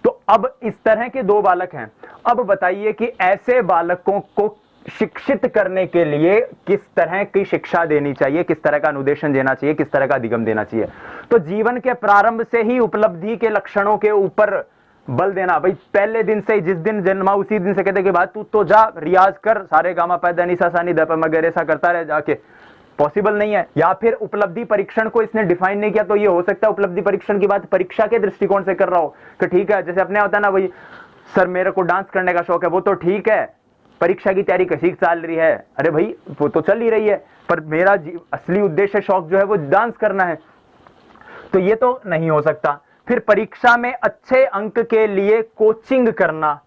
Speaker 1: तो अब इस तरह के दो बालक हैं। अब बताइए कि ऐसे बालकों को शिक्षित करने के लिए किस तरह की शिक्षा देनी चाहिए, किस तरह का अनुदेशन देना चाहिए, किस तरह का अधिगम देना चाहिए। तो जीवन के प्रारंभ से ही उपलब्धि के लक्षणों के ऊपर बल देना। भाई पहले दिन से, जिस दिन जन्मा उसी दिन से कहते कि बात तू तो जा रियाज कर, सारे गामा पैदा नी सा सा नी द प म ग रे सा करता रहे जाके, पॉसिबल नहीं है। या फिर उपलब्धि परीक्षण को इसने डिफाइन नहीं किया, तो ये हो सकता है उपलब्धि परीक्षण की बात परीक्षा के दृष्टिकोण से कर रहा हो कि ठीक है, जैसे अपने होता है ना, भाई सर मेरे को डांस करने का शौक है, वो तो ठीक है, परीक्षा की तैयारी कैसी चल रही है, अरे भाई वो तो चल ही रही है, पर मेरा असली उद्देश्य शौक जो है वो डांस करना है, तो ये तो नहीं हो सकता। फिर परीक्षा में अच्छे अंक के लिए कोचिंग करना,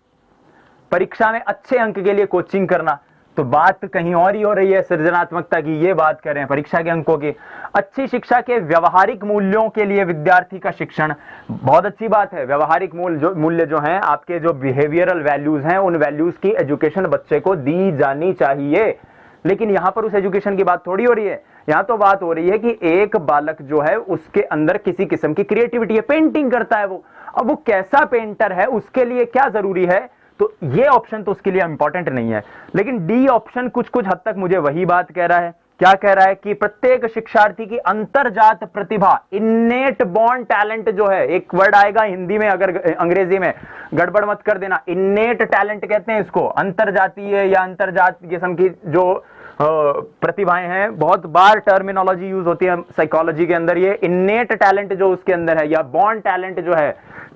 Speaker 1: परीक्षा में अच्छे अंक के लिए कोचिंग करना, तो बात कहीं और ही हो रही है सृजनात्मकता की, ये बात कर रहे हैं परीक्षा के अंकों की। अच्छी शिक्षा के व्यवहारिक मूल्यों के लिए विद्यार्थी का शिक्षण, बहुत अच्छी बात है। व्यवहारिक मूल्य जो हैं, आपके जो बिहेवियरल वैल्यूज हैं, उन वैल्यूज की एजुकेशन बच्चे को दी जानी चाहिए। लेकिन यहां पर उस एजुकेशन की बात थोड़ी हो रही है, यहां तो बात हो रही है कि एक बालक जो है उसके अंदर किसी किस्म की क्रिएटिविटी है, पेंटिंग करता है वो, अब वो कैसा पेंटर है, उसके लिए क्या जरूरी है, तो ये ऑप्शन तो उसके लिए इंपॉर्टेंट नहीं है। लेकिन डी ऑप्शन कुछ कुछ हद तक मुझे वही बात कह रहा है, क्या कह रहा है कि प्रत्येक शिक्षार्थी की अंतर्जात प्रतिभा, इन्नेट बॉर्न टैलेंट जो है, एक वर्ड आएगा हिंदी में, अगर अंग्रेजी में गड़बड़ मत कर देना, इन्नेट टैलेंट कहते हैं इसको, अंतर्जातीय या अंतर्जात किस्म की जो प्रतिभाएं हैं, बहुत बार टर्मिनोलॉजी यूज होती है साइकोलॉजी के अंदर, ये इन्नेट टैलेंट जो उसके अंदर है या बॉर्न टैलेंट जो है,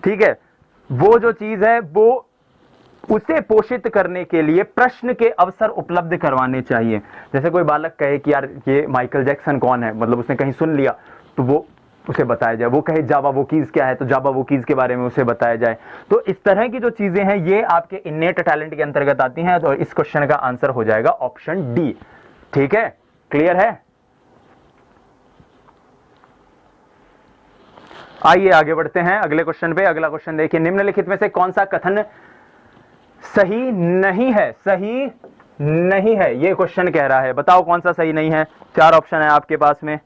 Speaker 1: ठीक है, वो जो चीज है वो उसे पोषित करने के लिए प्रश्न के अवसर उपलब्ध करवाने चाहिए। जैसे कोई बालक कहे कि यार ये माइकल जैक्सन कौन है, मतलब उसने कहीं सुन लिया, तो वो उसे बताया जाए। वो कहे जावा वोकीज क्या है, तो जावा वोकीज के बारे में उसे बताया जाए। तो इस तरह की जो चीजें हैं ये आपके इन्नेट टैलेंट के अंतर्गत आती हैं। तो इस क्वेश्चन का आंसर हो जाएगा ऑप्शन डी। ठीक है, क्लियर है। आइए आगे बढ़ते हैं अगले क्वेश्चन पे। अगला क्वेश्चन देखिए, निम्नलिखित में से कौन सा कथन सही नहीं है, सही नहीं है, ये क्वेश्चन कह रहा है। बताओ कौन सा सही नहीं है। चार ऑप्शन है आपके पास में।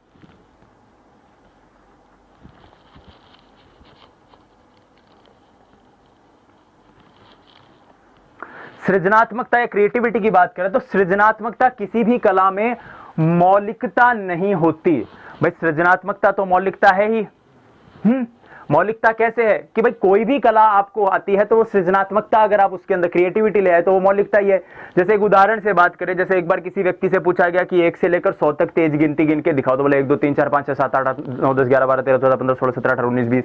Speaker 1: सृजनात्मकता या क्रिएटिविटी की बात करें तो सृजनात्मकता किसी भी कला में मौलिकता नहीं होती। भाई सृजनात्मकता तो मौलिकता है ही। मौलिकता कैसे है कि भाई कोई भी कला आपको आती है तो वो सृजनात्मकता, अगर आप उसके अंदर क्रिएटिविटी ले आए तो वो मौलिकता ही है। जैसे एक उदाहरण से बात करें, जैसे एक बार किसी व्यक्ति से पूछा गया कि 1 से लेकर 100 तक तेज गिनती गिन के दिखाओ, तो बोले 1 2 3 4 5 6 7 8 9 10 11 12 13 14 15 16 17 18 19 20।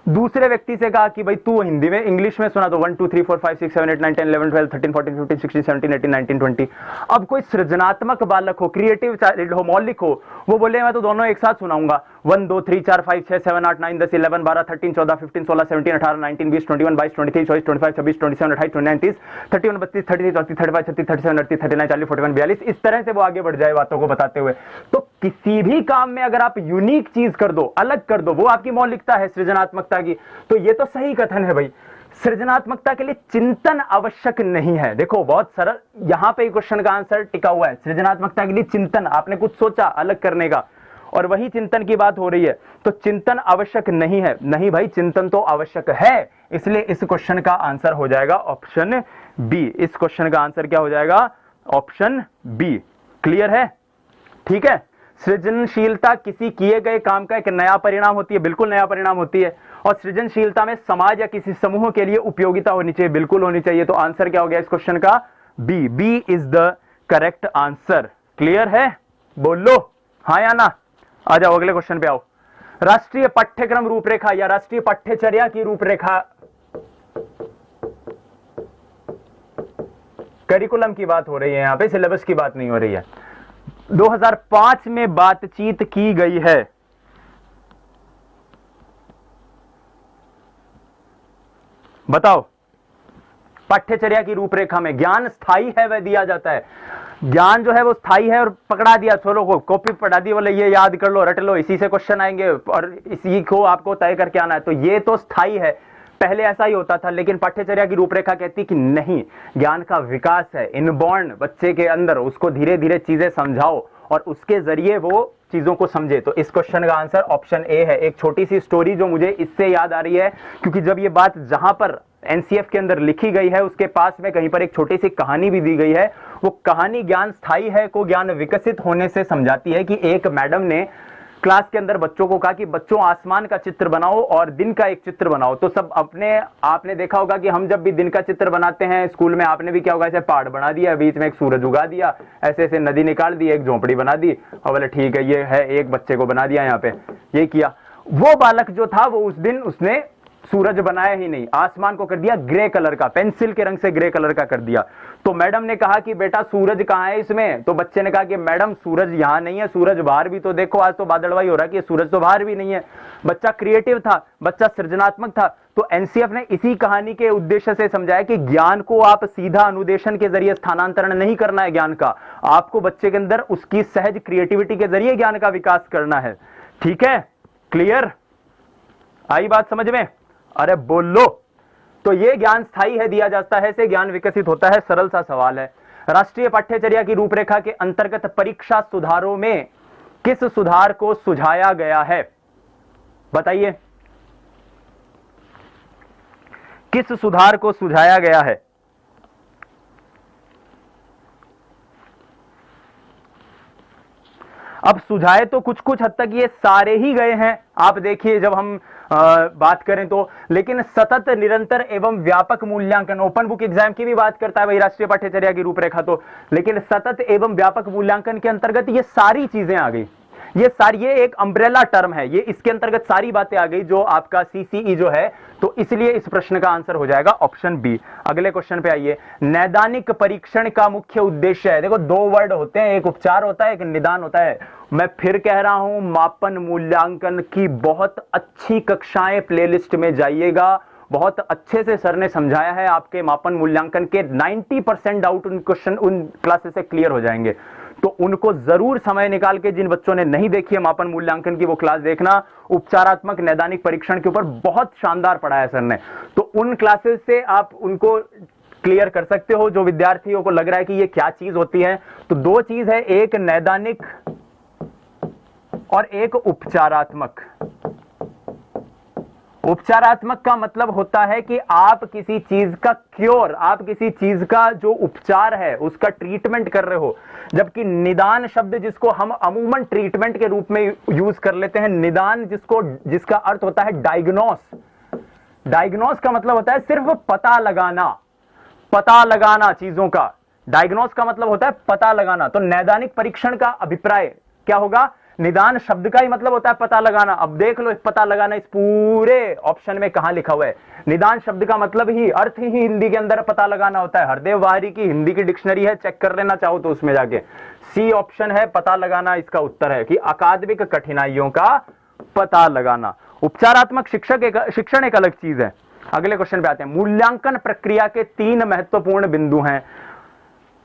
Speaker 1: दूसरे व्यक्ति से कहा कि भाई तू हिंदी में इंग्लिश में सुना, तो 1 2 3 4 5 6 7 8 9 10 11 12 13 14 15 16 17 18 19 20। अब कोई सृजनात्मक बालक हो, क्रिएटिव चाइल्ड हो, मौलिक हो, वो बोले मैं तो दोनों एक साथ सुनाऊंगा, 1 2 3 4 5 6 7 8 9 10 11 12 13 14 15 16 17 18 19 20 21 22 23 24 25 26 27 28 29 30 31 32 33 34 35 36 37 38 39 40 41 42, इस तरह से वो आगे बढ़ जाए बातों को बताते हुए। तो किसी भी काम में अगर आप यूनिक चीज कर दो, अलग कर दो, वो आपकी मौलिकता है सृजनात्मकता की। तो ये तो सही कथन है भाई। सृजनात्मकता के लिए चिंतन आवश्यक नहीं है। देखो बहुत सरल, यहां पे क्वेश्चन का आंसर टिका हुआ है। सृजनात्मकता के लिए चिंतन, आपने कुछ सोचा अलग करने का, और वही चिंतन की बात हो रही है, तो चिंतन आवश्यक नहीं है। नहीं भाई, चिंतन तो आवश्यक है। इसलिए इस क्वेश्चन का आंसर हो जाएगा ऑप्शन बी। इस क्वेश्चन का आंसर क्या हो जाएगा? Option B. क्लियर है? ठीक है। सृजनशीलता किसी किए गए काम का एक नया परिणाम होती है, बिल्कुल नया परिणाम होती है। और सृजनशीलता में समाज या किसी समूह के लिए उपयोगिता होनी चाहिए, बिल्कुल होनी चाहिए। तो आंसर क्या हो गया इस क्वेश्चन का? B. B is the correct answer. Clear है? बोलो हाँ या ना। आ जाओ अगले क्वेश्चन पे आओ। राष्ट्रीय पाठ्यक्रम रूपरेखा या राष्ट्रीय पाठ्यचर्या की रूपरेखा, करिकुलम की बात हो रही है यहां पे, सिलेबस की बात नहीं हो रही है। 2005 में बातचीत की गई है। बताओ, पाठ्यचर्या की रूपरेखा में ज्ञान स्थायी है वह दिया जाता है। ज्ञान जो है वो स्थायी है और पकड़ा दिया, छोलो को कॉपी पढ़ा दी, बोले ये याद कर लो, रट लो, इसी से क्वेश्चन आएंगे और इसी को आपको तय करके आना है, तो ये तो स्थायी है। पहले ऐसा ही होता था, लेकिन पाठ्यचर्या की रूपरेखा कहती कि नहीं, ज्ञान का विकास है इनबॉर्न बच्चे के अंदर, उसको धीरे धीरे चीजें समझाओ और उसके जरिए वो चीजों को समझे। तो इस क्वेश्चन का आंसर ऑप्शन ए है। एक छोटी सी स्टोरी जो मुझे इससे याद आ रही है, क्योंकि जब ये बात जहां पर एनसीएफ के अंदर लिखी गई है उसके पास में कहीं पर एक छोटी सी कहानी भी दी गई है। वो कहानी ज्ञान स्थायी है को ज्ञान विकसित होने से समझाती है कि एक मैडम ने क्लास के अंदर बच्चों को कहा कि बच्चों आसमान का चित्र बनाओ और दिन का एक चित्र बनाओ। तो सब आपने देखा होगा कि हम जब भी दिन का चित्र बनाते हैं स्कूल में, आपने भी क्या होगा, ऐसे पहाड़ बना दिया, बीच में एक सूरज उगा दिया, ऐसे ऐसे नदी निकाल दी, एक झोंपड़ी बना दी और बोले ठीक है ये है, एक बच्चे को बना दिया यहाँ पे, ये किया। वो बालक जो था वो उस दिन उसने सूरज बनाया ही नहीं, आसमान को कर दिया ग्रे कलर का, पेंसिल के रंग से ग्रे कलर का कर दिया। तो मैडम ने कहा कि बेटा सूरज कहां है इसमें? तो बच्चे ने कहा कि मैडम सूरज यहां नहीं है, सूरज बाहर भी तो देखो, आज तो बादलवाई हो रहा है कि सूरज तो बाहर भी नहीं है। बच्चा क्रिएटिव था, बच्चा सृजनात्मक था। तो एनसीएफ ने इसी कहानी के उद्देश्य से समझाया कि ज्ञान को आप सीधा अनुदेशन के जरिए स्थानांतरण नहीं करना है, ज्ञान का आपको बच्चे के अंदर उसकी सहज क्रिएटिविटी के जरिए ज्ञान का विकास करना है। ठीक है, क्लियर? आई बात समझ में? अरे बोलो। तो ये ज्ञान स्थायी है दिया जाता है, से ज्ञान विकसित होता है, सरल सा सवाल है। राष्ट्रीय पाठ्यचर्या की रूपरेखा के अंतर्गत परीक्षा सुधारों में किस सुधार को सुझाया गया है? बताइए, किस सुधार को सुझाया गया है? अब सुझाए तो कुछ कुछ हद तक ये सारे ही गए हैं, आप देखिए जब हम बात करें तो। लेकिन सतत, निरंतर एवं व्यापक मूल्यांकन, ओपन बुक एग्जाम की भी बात करता है भाई राष्ट्रीय पाठ्यचर्या की रूपरेखा तो, लेकिन सतत एवं व्यापक मूल्यांकन के अंतर्गत ये सारी चीजें आ गई। ये एक अम्ब्रेला टर्म है, ये इसके अंतर्गत सारी बातें आ गई जो आपका सीसीई जो है। तो इसलिए इस प्रश्न का आंसर हो जाएगा ऑप्शन बी। अगले क्वेश्चन पे आइए। नैदानिक परीक्षण का मुख्य उद्देश्य है, देखो दो वर्ड होते हैं, एक उपचार होता है, एक निदान होता है। मैं फिर कह रहा हूं, मापन मूल्यांकन की बहुत अच्छी कक्षाएं प्लेलिस्ट में जाइएगा, बहुत अच्छे से सर ने समझाया है। आपके मापन मूल्यांकन के 90% डाउट उन क्वेश्चन उन क्लासेस से क्लियर हो जाएंगे। तो उनको जरूर समय निकाल के, जिन बच्चों ने नहीं देखी है मापन मूल्यांकन की, वो क्लास देखना। उपचारात्मक नैदानिक परीक्षण के ऊपर बहुत शानदार पढ़ाया सर ने, तो उन क्लासेस से आप उनको क्लियर कर सकते हो। जो विद्यार्थियों को लग रहा है कि ये क्या चीज होती है, तो दो चीज है, एक नैदानिक और एक उपचारात्मक। उपचारात्मक का मतलब होता है कि आप किसी चीज का क्योर, आप किसी चीज का जो उपचार है उसका ट्रीटमेंट कर रहे हो। जबकि निदान शब्द जिसको हम अमूमन ट्रीटमेंट के रूप में यूज कर लेते हैं, निदान जिसका अर्थ होता है डायग्नोस। डायग्नोस का मतलब होता है सिर्फ पता लगाना, पता लगाना चीजों का। डायग्नोस का मतलब होता है पता लगाना। तो नैदानिक परीक्षण का अभिप्राय क्या होगा? निदान शब्द का ही मतलब होता है पता लगाना। अब देख लो, इस पता लगाना इस पूरे ऑप्शन में कहां लिखा हुआ है। निदान शब्द का मतलब ही, अर्थ ही हिंदी के अंदर पता लगाना होता है। हरदेव वाहरी की हिंदी की डिक्शनरी है, चेक कर लेना चाहो तो उसमें जाके। सी ऑप्शन है पता लगाना, इसका उत्तर है कि अकादमिक कठिनाइयों का पता लगाना। उपचारात्मक शिक्षण एक अलग चीज है। अगले क्वेश्चन पे आते हैं। मूल्यांकन प्रक्रिया के 3 महत्वपूर्ण बिंदु हैं।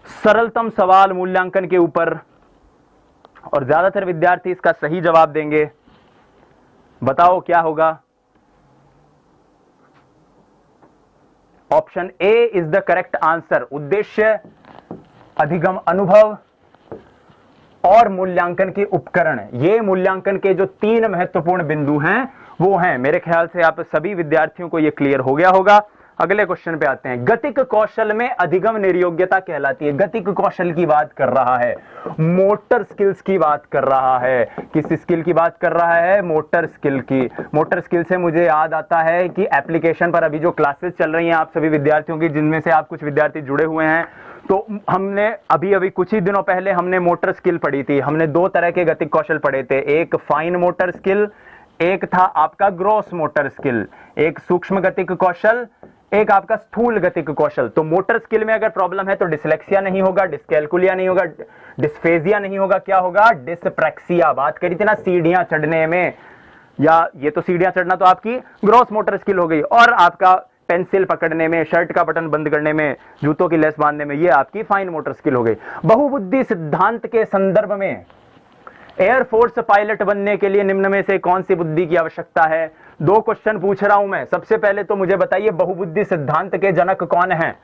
Speaker 1: सरलतम सवाल मूल्यांकन के ऊपर, और ज्यादातर विद्यार्थी इसका सही जवाब देंगे। बताओ क्या होगा? Option A is the correct answer. उद्देश्य, अधिगम अनुभव और मूल्यांकन के उपकरण, ये मूल्यांकन के जो 3 महत्वपूर्ण बिंदु हैं वो हैं। मेरे ख्याल से आप सभी विद्यार्थियों को ये क्लियर हो गया होगा। अगले क्वेश्चन पे आते हैं। गतिक कौशल में अधिगम निर्योग्यता कहलाती है। गतिक कौशल की बात कर रहा है, मोटर स्किल्स की बात कर रहा है। किस स्किल की बात कर रहा है? मोटर स्किल की। मोटर स्किल से मुझे याद आता है कि एप्लीकेशन पर अभी जो क्लासेस चल रही हैं आप सभी विद्यार्थियों की, जिनमें से आप कुछ विद्यार्थी जुड़े हुए हैं, तो हमने अभी कुछ ही दिनों पहले हमने मोटर स्किल पढ़ी थी। हमने 2 तरह के गतिक कौशल पढ़े थे, एक फाइन मोटर स्किल, एक था आपका ग्रॉस मोटर स्किल। एक सूक्ष्म गतिक कौशल, एक आपका स्थूल गतिक कौशल। तो मोटर स्किल में अगर प्रॉब्लम है तो डिसलेक्सिया नहीं होगा, डिस्कैल्कुलिया नहीं होगा, डिस्फेजिया नहीं होगा, क्या होगा? डिस्प्रैक्सिया। बात करी थी ना सीढ़ियां चढ़ने में, या ये तो सीढ़ियां चढ़ना तो आपकी ग्रॉस मोटर स्किल हो गई। और आपका पेंसिल पकड़ने में, शर्ट का बटन बंद करने में, जूतों की लेस बांधने में, ये आपकी फाइन मोटर स्किल हो गई। बहुबुद्धि सिद्धांत के संदर्भ में एयरफोर्स पायलट बनने के लिए निम्न में से कौन सी बुद्धि की आवश्यकता है? 2 क्वेश्चन पूछ रहा हूं मैं। सबसे पहले तो मुझे बताइए बहुबुद्धि सिद्धांत के जनक कौन है,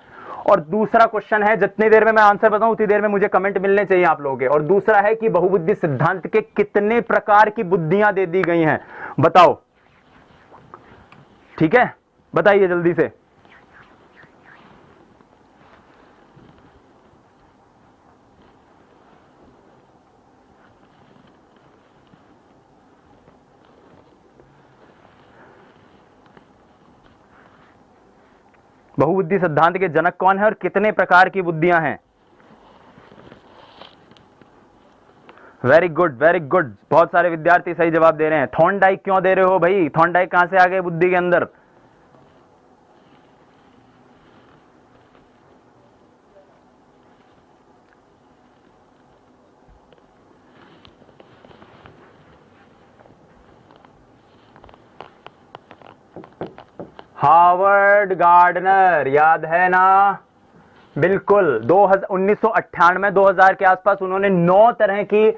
Speaker 1: और दूसरा क्वेश्चन है, जितनी देर में मैं आंसर बताऊं उतनी देर में मुझे कमेंट मिलने चाहिए आप लोगों के। और दूसरा है कि बहुबुद्धि सिद्धांत के कितने प्रकार की बुद्धियां दे दी गई हैं, बताओ। ठीक है, बताइए जल्दी से। बहुबुद्धि सिद्धांत के जनक कौन है और कितने प्रकार की बुद्धियां हैं? Very good, very good. बहुत सारे विद्यार्थी सही जवाब दे रहे हैं। थॉर्नडाइक क्यों दे रहे हो भाई? थॉर्नडाइक कहां से आ गए बुद्धि के अंदर? हार्वर्ड गार्डनर, याद है ना? बिल्कुल। 1998 2000 के आसपास उन्होंने 9 तरह की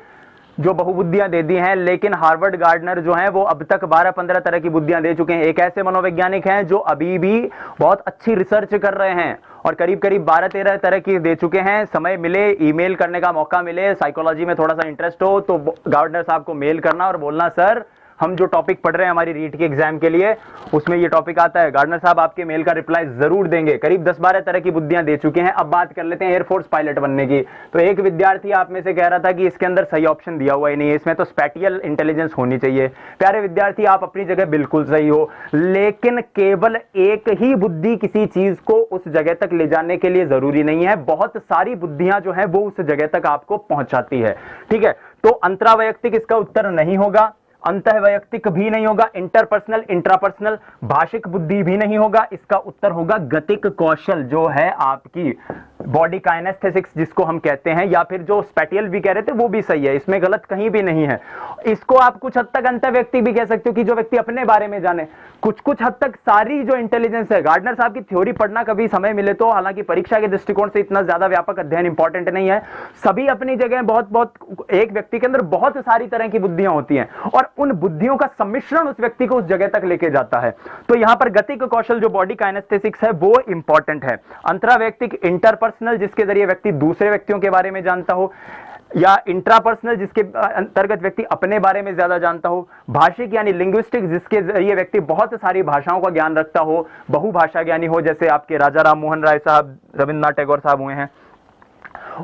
Speaker 1: जो बहुबुद्धियां दे दी हैं, लेकिन हार्वर्ड गार्डनर जो हैं वो अब तक 12-15 तरह की बुद्धियां दे चुके हैं। एक ऐसे मनोवैज्ञानिक हैं जो अभी भी बहुत अच्छी रिसर्च कर रहे हैं और करीब करीब 12-13 तरह की दे चुके हैं। समय मिले, ईमेल करने का मौका मिले, साइकोलॉजी में थोड़ा सा इंटरेस्ट हो तो गार्डनर साहब को मेल करना और बोलना, सर हम जो टॉपिक पढ़ रहे हैं हमारी रीट के एग्जाम के लिए उसमें ये टॉपिक आता है, गार्डनर साहब आपके मेल का रिप्लाई जरूर देंगे। करीब 10-12 तरह की बुद्धियां दे चुके हैं। अब बात कर लेते हैं एयरफोर्स पायलट बनने की। तो एक विद्यार्थी आप में से कह रहा था कि इसके अंदर सही ऑप्शन दिया हुआ ही नहीं है, इसमें तो स्पेटियल इंटेलिजेंस होनी चाहिए। प्यारे विद्यार्थी, आप अपनी जगह बिल्कुल सही हो, लेकिन केवल एक ही बुद्धि किसी चीज को उस जगह तक ले जाने के लिए जरूरी नहीं है। बहुत सारी बुद्धियां जो है वो उस जगह तक आपको पहुंचाती है। ठीक है, तो अंतरावैयक्तिक इसका उत्तर नहीं होगा, अंतःवैयक्तिक भी नहीं होगा, इंटरपर्सनल, इंट्रापर्सनल, भाषिक बुद्धि भी नहीं होगा। इसका उत्तर होगा गतिक कौशल, जो है आपकी बॉडी काइनेस्थेटिक्स जिसको हम कहते हैं, या फिर जो स्पेटियल भी कह रहे थे वो भी सही है, इसमें गलत कहीं भी नहीं है। इसको आप कुछ हद तक अंतःव्यक्ति भी कह सकते हो कि जो व्यक्ति अपने बारे में जाने। कुछ हद तक सारी जो इंटेलिजेंस है, गार्डनर साहब की थ्योरी पढ़ना कभी समय मिले तो, हालांकि परीक्षा के दृष्टिकोण से इतना ज्यादा व्यापक अध्ययन इंपॉर्टेंट नहीं है। सभी अपनी जगह बहुत एक व्यक्ति के अंदर बहुत सारी तरह की बुद्धियां होती हैं और उन बुद्धियों का सम्मिश्रण उस व्यक्ति को उस जगह तक लेके जाता है। तो यहां पर गतिक कौशल जो बॉडी काइनेस्थेटिक्स है वो इंपॉर्टेंट है। अंतरावैयक्तिक, इंटरपर्सनल जिसके जरिए व्यक्ति दूसरे व्यक्तियों के बारे में जानता हो, या इंट्रापर्सनल जिसके अंतर्गत व्यक्ति अपने बारे में ज्यादा जानता हो, भाषिक यानी लिंग्विस्टिक जिसके जरिए व्यक्ति बहुत सारी भाषाओं का ज्ञान रखता हो, बहुभाषा ज्ञानी हो, जैसे आपके राजा राम मोहन राय साहब, रविन्द्रनाथ टैगोर साहब हुए हैं।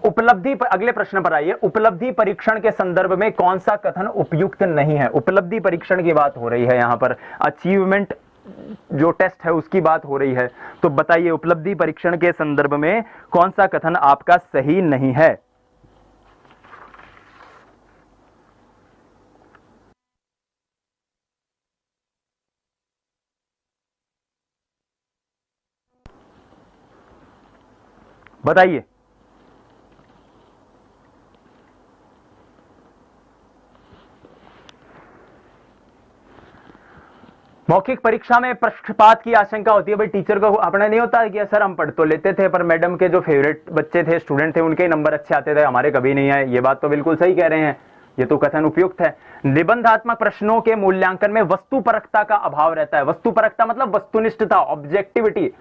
Speaker 1: उपलब्धि पर, अगले प्रश्न पर आइए। उपलब्धि परीक्षण के संदर्भ में कौन सा कथन उपयुक्त नहीं है? उपलब्धि परीक्षण की बात हो रही है, यहां पर अचीवमेंट जो टेस्ट है उसकी बात हो रही है। तो बताइए उपलब्धि परीक्षण के संदर्भ में कौन सा कथन आपका सही नहीं है? बताइए। मौखिक परीक्षा में पक्षपात की आशंका होती है। भाई टीचर को अपने नहीं होता है कि सर हम पढ़ तो लेते थे पर मैडम के जो फेवरेट बच्चे थे, स्टूडेंट थे, उनके नंबर अच्छे आते थे, हमारे कभी नहीं आए। ये बात तो बिल्कुल सही कह रहे हैं, ये तो कथन उपयुक्त है। निबंधात्मक प्रश्नों के मूल्यांकन में वस्तुपरकता का अभाव रहता है। वस्तुपरकता मतलब वस्तुनिष्ठता, ऑब्जेक्टिविटी।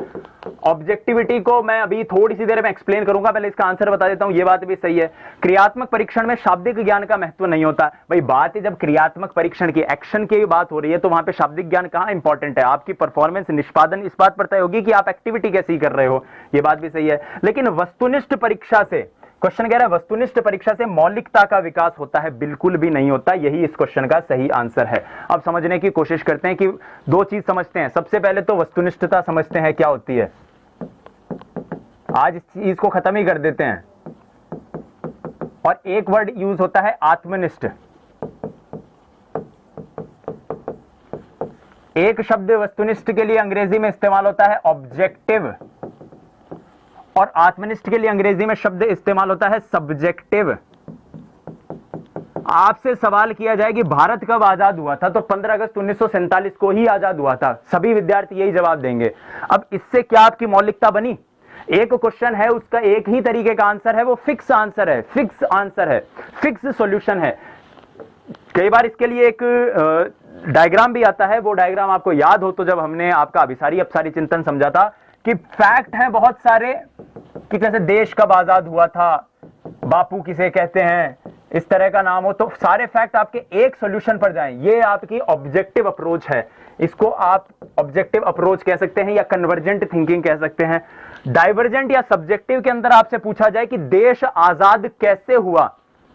Speaker 1: ऑब्जेक्टिविटी को मैं अभी थोड़ी सी देर में एक्सप्लेन करूंगा, पहले इसका आंसर बता देता हूं। ये बात भी सही है। क्रियात्मक परीक्षण में शाब्दिक ज्ञान का महत्व नहीं होता। भाई बात है जब क्रियात्मक परीक्षण की, एक्शन की बात हो रही है, तो वहां पे शाब्दिक ज्ञान कहां इंपॉर्टेंट है? आपकी परफॉर्मेंस, निष्पादन इस बात पर तय होगी कि आप एक्टिविटी कैसी कर रहे हो। ये बात भी सही है। लेकिन वस्तुनिष्ठ परीक्षा से, क्वेश्चन कह रहा है वस्तुनिष्ठ परीक्षा से मौलिकता का विकास होता है? बिल्कुल भी नहीं होता। यही इस क्वेश्चन का सही आंसर है। अब समझने की कोशिश करते हैं कि 2 चीज समझते हैं। सबसे पहले तो वस्तुनिष्ठता समझते हैं क्या होती है। आज इस चीज को खत्म ही कर देते हैं। और एक वर्ड यूज होता है आत्मनिष्ठ। एक शब्द वस्तुनिष्ठ के लिए अंग्रेजी में इस्तेमाल होता है ऑब्जेक्टिव, और आत्मनिष्ठ के लिए अंग्रेजी में शब्द इस्तेमाल होता है सब्जेक्टिव। आपसे सवाल किया जाए कि भारत कब आजाद हुआ था, तो 15 अगस्त 1947 को ही आजाद हुआ था। सभी विद्यार्थी यही जवाब देंगे। अब इससे क्या आपकी मौलिकता बनी? एक क्वेश्चन है, उसका एक ही तरीके का आंसर है, वो फिक्स आंसर है, फिक्स आंसर है, फिक्स सॉल्यूशन है। कई बार इसके लिए एक डायग्राम भी आता है, वो डायग्राम आपको याद हो तो जब हमने आपका अभिसारी अपसारी चिंतन समझा था कि फैक्ट है बहुत सारे कि कैसे देश कब आजाद हुआ था, बापू किसे कहते हैं, इस तरह का नाम हो, तो सारे फैक्ट आपके एक सॉल्यूशन पर जाएं। ये आपकी ऑब्जेक्टिव अप्रोच है, इसको आप ऑब्जेक्टिव अप्रोच कह सकते हैं या कन्वर्जेंट थिंकिंग कह सकते हैं। डाइवर्जेंट या सब्जेक्टिव के अंदर आपसे पूछा जाए कि देश आजाद कैसे हुआ,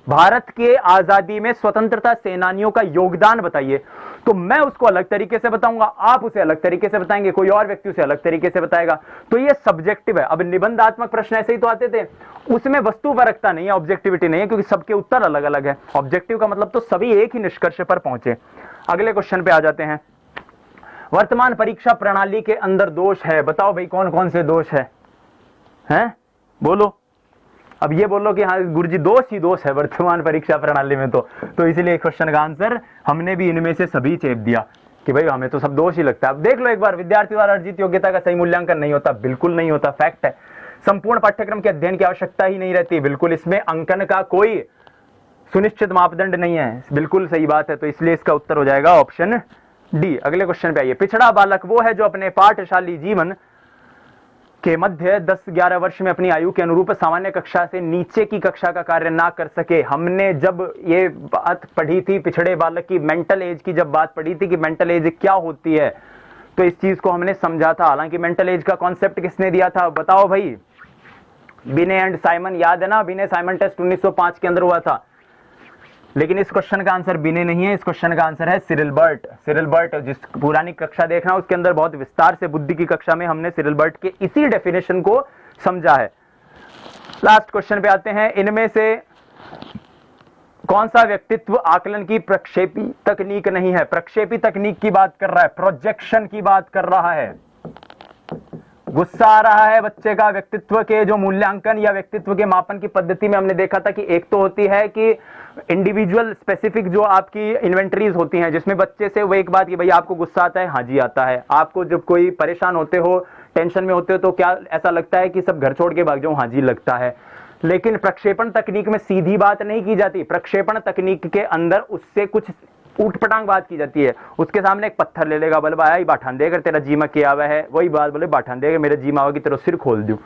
Speaker 1: भारत के आजादी में स्वतंत्रता सेनानियों का योगदान बताइए, तो मैं उसको अलग तरीके से बताऊंगा, आप उसे अलग तरीके से बताएंगे, कोई और व्यक्ति उसे अलग तरीके से बताएगा। तो ये सब्जेक्टिव है। अब निबंधात्मक प्रश्न ऐसे ही तो आते थे, उसमें वस्तुपरकता नहीं है, ऑब्जेक्टिविटी नहीं है, क्योंकि सबके उत्तर अलग अलग है। ऑब्जेक्टिव का मतलब तो सभी एक ही निष्कर्ष पर पहुंचे। अगले क्वेश्चन पे आ जाते हैं। वर्तमान परीक्षा प्रणाली के अंदर दोष है, बताओ भाई कौन कौन से दोष है? हैं बोलो। अब ये बोलो कि हाँ गुरुजी दोष ही दोष है वर्तमान परीक्षा प्रणाली में, तो इसलिए क्वेश्चन का आंसर हमने भी इनमें से सभी चेप दिया कि भाई हमें तो सब दोष ही लगता है। अब देख लो एक बार, विद्यार्थी द्वारा अर्जित योग्यता का सही मूल्यांकन नहीं होता, बिल्कुल नहीं होता, फैक्ट है। संपूर्ण पाठ्यक्रम के अध्ययन की आवश्यकता ही नहीं रहती, बिल्कुल, इसमें अंकन का कोई सुनिश्चित मापदंड नहीं है, बिल्कुल सही बात है। तो इसलिए इसका उत्तर हो जाएगा ऑप्शन डी। अगले क्वेश्चन पे आइए। पिछड़ा बालक वो है जो अपने पाठशाली जीवन के मध्य 10-11 वर्ष में अपनी आयु के अनुरूप सामान्य कक्षा से नीचे की कक्षा का कार्य ना कर सके। हमने जब ये बात पढ़ी थी पिछड़े बालक की, मेंटल एज की जब बात पढ़ी थी कि मेंटल एज क्या होती है, तो इस चीज को हमने समझा था। हालांकि मेंटल एज का कॉन्सेप्ट किसने दिया था बताओ भाई? बिने एंड साइमन, याद है ना? बिने साइमन टेस्ट 1905 के अंदर हुआ था। लेकिन इस क्वेश्चन का आंसर बिने नहीं है, इस क्वेश्चन का आंसर है सिरिल बर्ट। सिरिल बर्ट, जिस पुरानी कक्षा देखना उसके अंदर बहुत विस्तार से बुद्धि की कक्षा में हमने सिरिल बर्ट के इसी डेफिनेशन को समझा है। लास्ट क्वेश्चन पे आते हैं। इनमें से कौन सा व्यक्तित्व आकलन की प्रक्षेपी तकनीक नहीं है? प्रक्षेपी तकनीक की बात कर रहा है, प्रोजेक्शन की बात कर रहा है। गुस्सा आ रहा है बच्चे का, व्यक्तित्व के जो मूल्यांकन या व्यक्तित्व के मापन की पद्धति में हमने देखा था कि एक तो होती है कि इंडिविजुअल स्पेसिफिक जो आपकी इन्वेंटरीज होती हैं, जिसमें बच्चे से वो एक बात कि भाई आपको गुस्सा आता है, हाँ जी आता है। आपको जब कोई परेशान होते हो, टेंशन में होते हो, तो क्या ऐसा लगता है कि सब घर छोड़ के भाग जाऊं? हाँ जी लगता है। लेकिन प्रक्षेपण तकनीक में सीधी बात नहीं की जाती, प्रक्षेपण तकनीक के अंदर उससे कुछ ऊटपटांग बात की जाती है। उसके सामने एक पत्थर ले लेगा, बोले भाई बाठान दे, अगर तेरा जीमा किया हुआ है, वही बात बोले बाठान दे, अगर मेरा जीमा होगा कि तेरा सिर खोल दूं।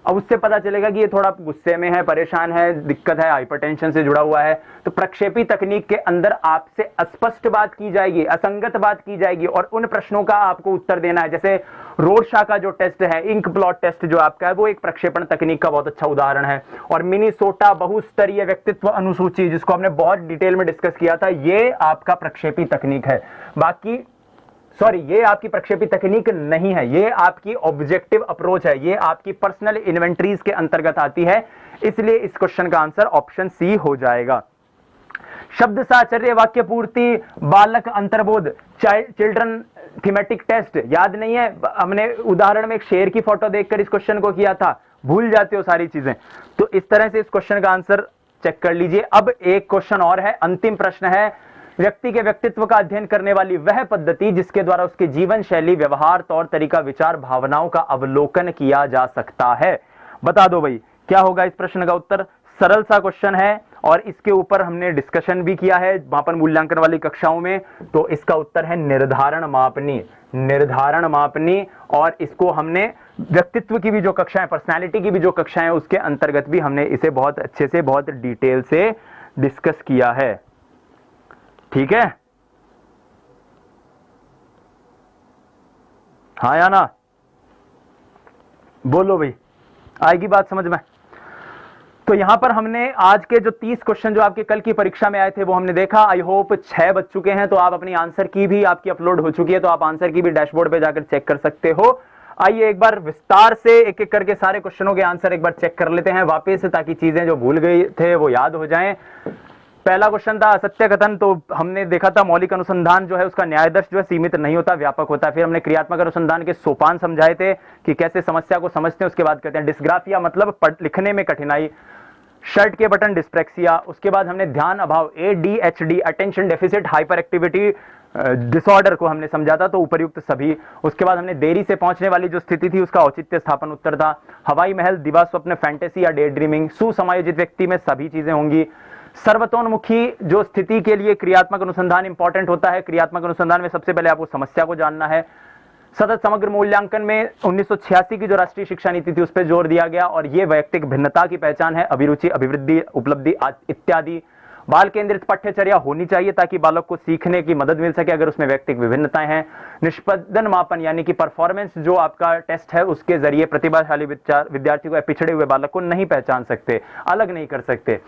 Speaker 1: अब उससे पता चलेगा कि ये थोड़ा गुस्से में है, परेशान है, दिक्कत है, हाइपरटेंशन से जुड़ा हुआ है। तो प्रक्षेपी तकनीक के अंदर आपसे अस्पष्ट बात की जाएगी, असंगत बात की जाएगी, और उन प्रश्नों का आपको उत्तर देना है। जैसे रोडशॉ का जो टेस्ट है, इंक प्लॉट टेस्ट जो आपका है, वो एक प्रक्षेपण तकनीक का बहुत अच्छा उदाहरण है। और मिनीसोटा बहुस्तरीय व्यक्तित्व अनुसूची, जिसको हमने बहुत डिटेल में डिस्कस किया था, ये आपका प्रक्षेपी तकनीक है। बाकी सॉरी, ये आपकी प्रक्षेपी तकनीक नहीं है, ये आपकी ऑब्जेक्टिव अप्रोच है, ये आपकी पर्सनल इन्वेंटरीज के अंतर्गत आती है। इसलिए इस क्वेश्चन का आंसर ऑप्शन सी हो जाएगा। शब्द साचर्य, वाक्य पूर्ति, बालक अंतर्बोध, चिल्ड्रन थीमेटिक टेस्ट, याद नहीं है? हमने उदाहरण में एक शेर की फोटो देखकर इस क्वेश्चन को किया था, भूल जाते हो सारी चीजें। तो इस तरह से इस क्वेश्चन का आंसर चेक कर लीजिए। अब एक क्वेश्चन और है, अंतिम प्रश्न है। व्यक्ति के व्यक्तित्व का अध्ययन करने वाली वह पद्धति जिसके द्वारा उसके जीवन शैली, व्यवहार, तौर तरीका, विचार, भावनाओं का अवलोकन किया जा सकता है। बता दो भाई क्या होगा इस प्रश्न का उत्तर? सरल सा क्वेश्चन है और इसके ऊपर हमने डिस्कशन भी किया है मापन मूल्यांकन वाली कक्षाओं में। तो इसका उत्तर है निर्धारण मापनी, निर्धारण मापनी। और इसको हमने व्यक्तित्व की भी जो कक्षाएं, पर्सनालिटी की भी जो कक्षाएं, उसके अंतर्गत भी हमने इसे बहुत अच्छे से, बहुत डिटेल से डिस्कस किया है। ठीक है, हाँ या ना? बोलो भाई, आएगी बात समझ में? तो यहां पर हमने आज के जो 30 क्वेश्चन जो आपके कल की परीक्षा में आए थे वो हमने देखा। आई होप 6 बज चुके हैं, तो आप अपनी आंसर की भी आपकी अपलोड हो चुकी है, तो आप आंसर की भी डैशबोर्ड पे जाकर चेक कर सकते हो। आइए एक बार विस्तार से एक एक करके सारे क्वेश्चनों के आंसर एक बार चेक कर लेते हैं वापस, ताकि चीजें जो भूल गए थे वो याद हो जाएं। पहला क्वेश्चन था असत्य कथन, तो हमने देखा था मौलिक अनुसंधान जो है उसका न्यायदर्श जो है सीमित नहीं होता, व्यापक होता है। फिर हमने क्रियात्मक अनुसंधान के सोपान समझाए थे कि कैसे समस्या को समझते हैं, उसके बाद कहते हैं डिस्ग्राफिया मतलब लिखने में कठिनाई, शर्ट के बटन डिस्प्रेक्सिया, उसके बाद हमने ध्यान अभाव ADHD attention deficit hyper activity disorder को हमने समझा था, तो उपर्युक्त सभी। उसके बाद हमने देरी से पहुंचने वाली जो स्थिति थी उसका औचित्य स्थापन उत्तर था। हवाई महल, दिवा स्वप्न, फैंटेसी या डे ड्रीमिंग, सुसमायोजित व्यक्ति में सभी चीजें होंगी। सर्वतोन्मुखी जो स्थिति के लिए क्रियात्मक अनुसंधान इंपॉर्टेंट होता है, क्रियात्मक अनुसंधान में सबसे पहले आपको समस्या को जानना है। सतत समग्र मूल्यांकन में 1986 की जो राष्ट्रीय शिक्षा नीति थी उस पर जोर दिया गया, और ये वैयक्तिक भिन्नता की पहचान है, अभिरुचि, अभिवृद्धि, उपलब्धि इत्यादि। बाल केंद्रित पाठ्यचर्या होनी चाहिए ताकि बालक को सीखने की मदद मिल सके अगर उसमें वैयक्तिक विभिन्नताएं हैं। निष्पदन मापन यानी कि परफॉर्मेंस जो आपका टेस्ट है उसके जरिए प्रतिभाशाली विद्यार्थी को या पिछड़े हुए बालक को नहीं पहचान सकते, अलग नहीं कर सकते।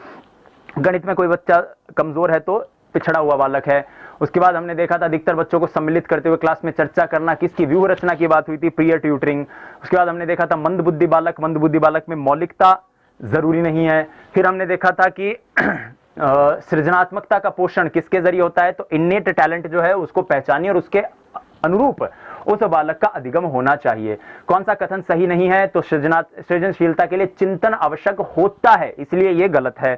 Speaker 1: गणित में कोई बच्चा कमजोर है तो पिछड़ा हुआ बालक है। उसके बाद हमने देखा था अधिकतर बच्चों को सम्मिलित करते हुए क्लास में चर्चा करना, किसकी व्यूह रचना की बात हुई थी, प्रिय ट्यूटरिंग। उसके बाद हमने देखा था मंदबुद्धि बालक में मौलिकता जरूरी नहीं है। फिर हमने देखा था कि सृजनात्मकता का पोषण किसके जरिए होता है, तो इन्नेट टैलेंट जो है उसको पहचानिए और उसके अनुरूप उस बालक का अधिगम होना चाहिए। कौन सा कथन सही नहीं है, तो सृजनशीलता के लिए चिंतन आवश्यक होता है, इसलिए यह गलत है।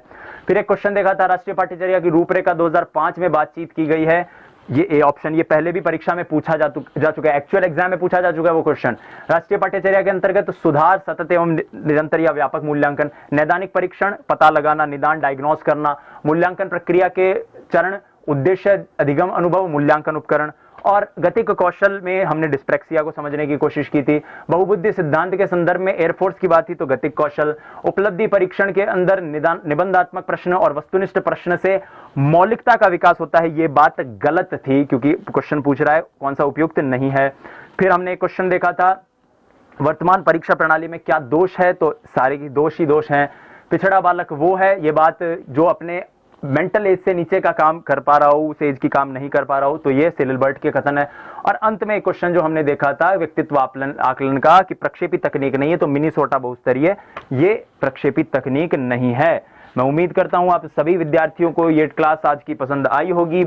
Speaker 1: फिर एक क्वेश्चन देखा था राष्ट्रीय पाठ्यचर्या की रूपरेखा 2005 में बातचीत की गई है, ये ए ऑप्शन, ये पहले भी परीक्षा में पूछा जा चुका है, एक्चुअल एग्जाम में पूछा जा चुका है वो क्वेश्चन। राष्ट्रीय पाठ्यचर्या के अंतर्गत सुधार, सतत एवं निरंतर या व्यापक मूल्यांकन, नैदानिक परीक्षण, पता लगाना, निदान, डायग्नोस करना, मूल्यांकन प्रक्रिया के चरण, उद्देश्य, अधिगम, अनुभव, मूल्यांकन उपकरण। और गतिक कौशल में हमने डिस्प्रेक्सिया को समझने की कोशिश की थी। बहुबुद्धि सिद्धांत के संदर्भ में एयरफोर्स की बात थी तो गतिक कौशल। उपलब्धि परीक्षण के अंदर निबंधात्मक प्रश्न और वस्तुनिष्ठ प्रश्न से मौलिकता का विकास होता है, ये बात गलत थी क्योंकि क्वेश्चन पूछ रहा है कौन सा उपयुक्त नहीं है। फिर हमने एक क्वेश्चन देखा था वर्तमान परीक्षा प्रणाली में क्या दोष है, तो सारे की दोष ही दोष हैं। पिछड़ा बालक वो है, ये बात जो अपने मेंटल एज से नीचे का काम कर पा रहा हो, उस एज की काम नहीं कर पा रहा हो, तो ये सिलबर्ट के कथन है। और अंत में एक क्वेश्चन जो हमने देखा था व्यक्तित्व आकलन का कि प्रक्षेपित तकनीक नहीं है, तो मिनीसोटा बहुस्तरीय ये प्रक्षेपित तकनीक नहीं है। मैं उम्मीद करता हूं आप सभी विद्यार्थियों को ये क्लास आज की पसंद आई होगी।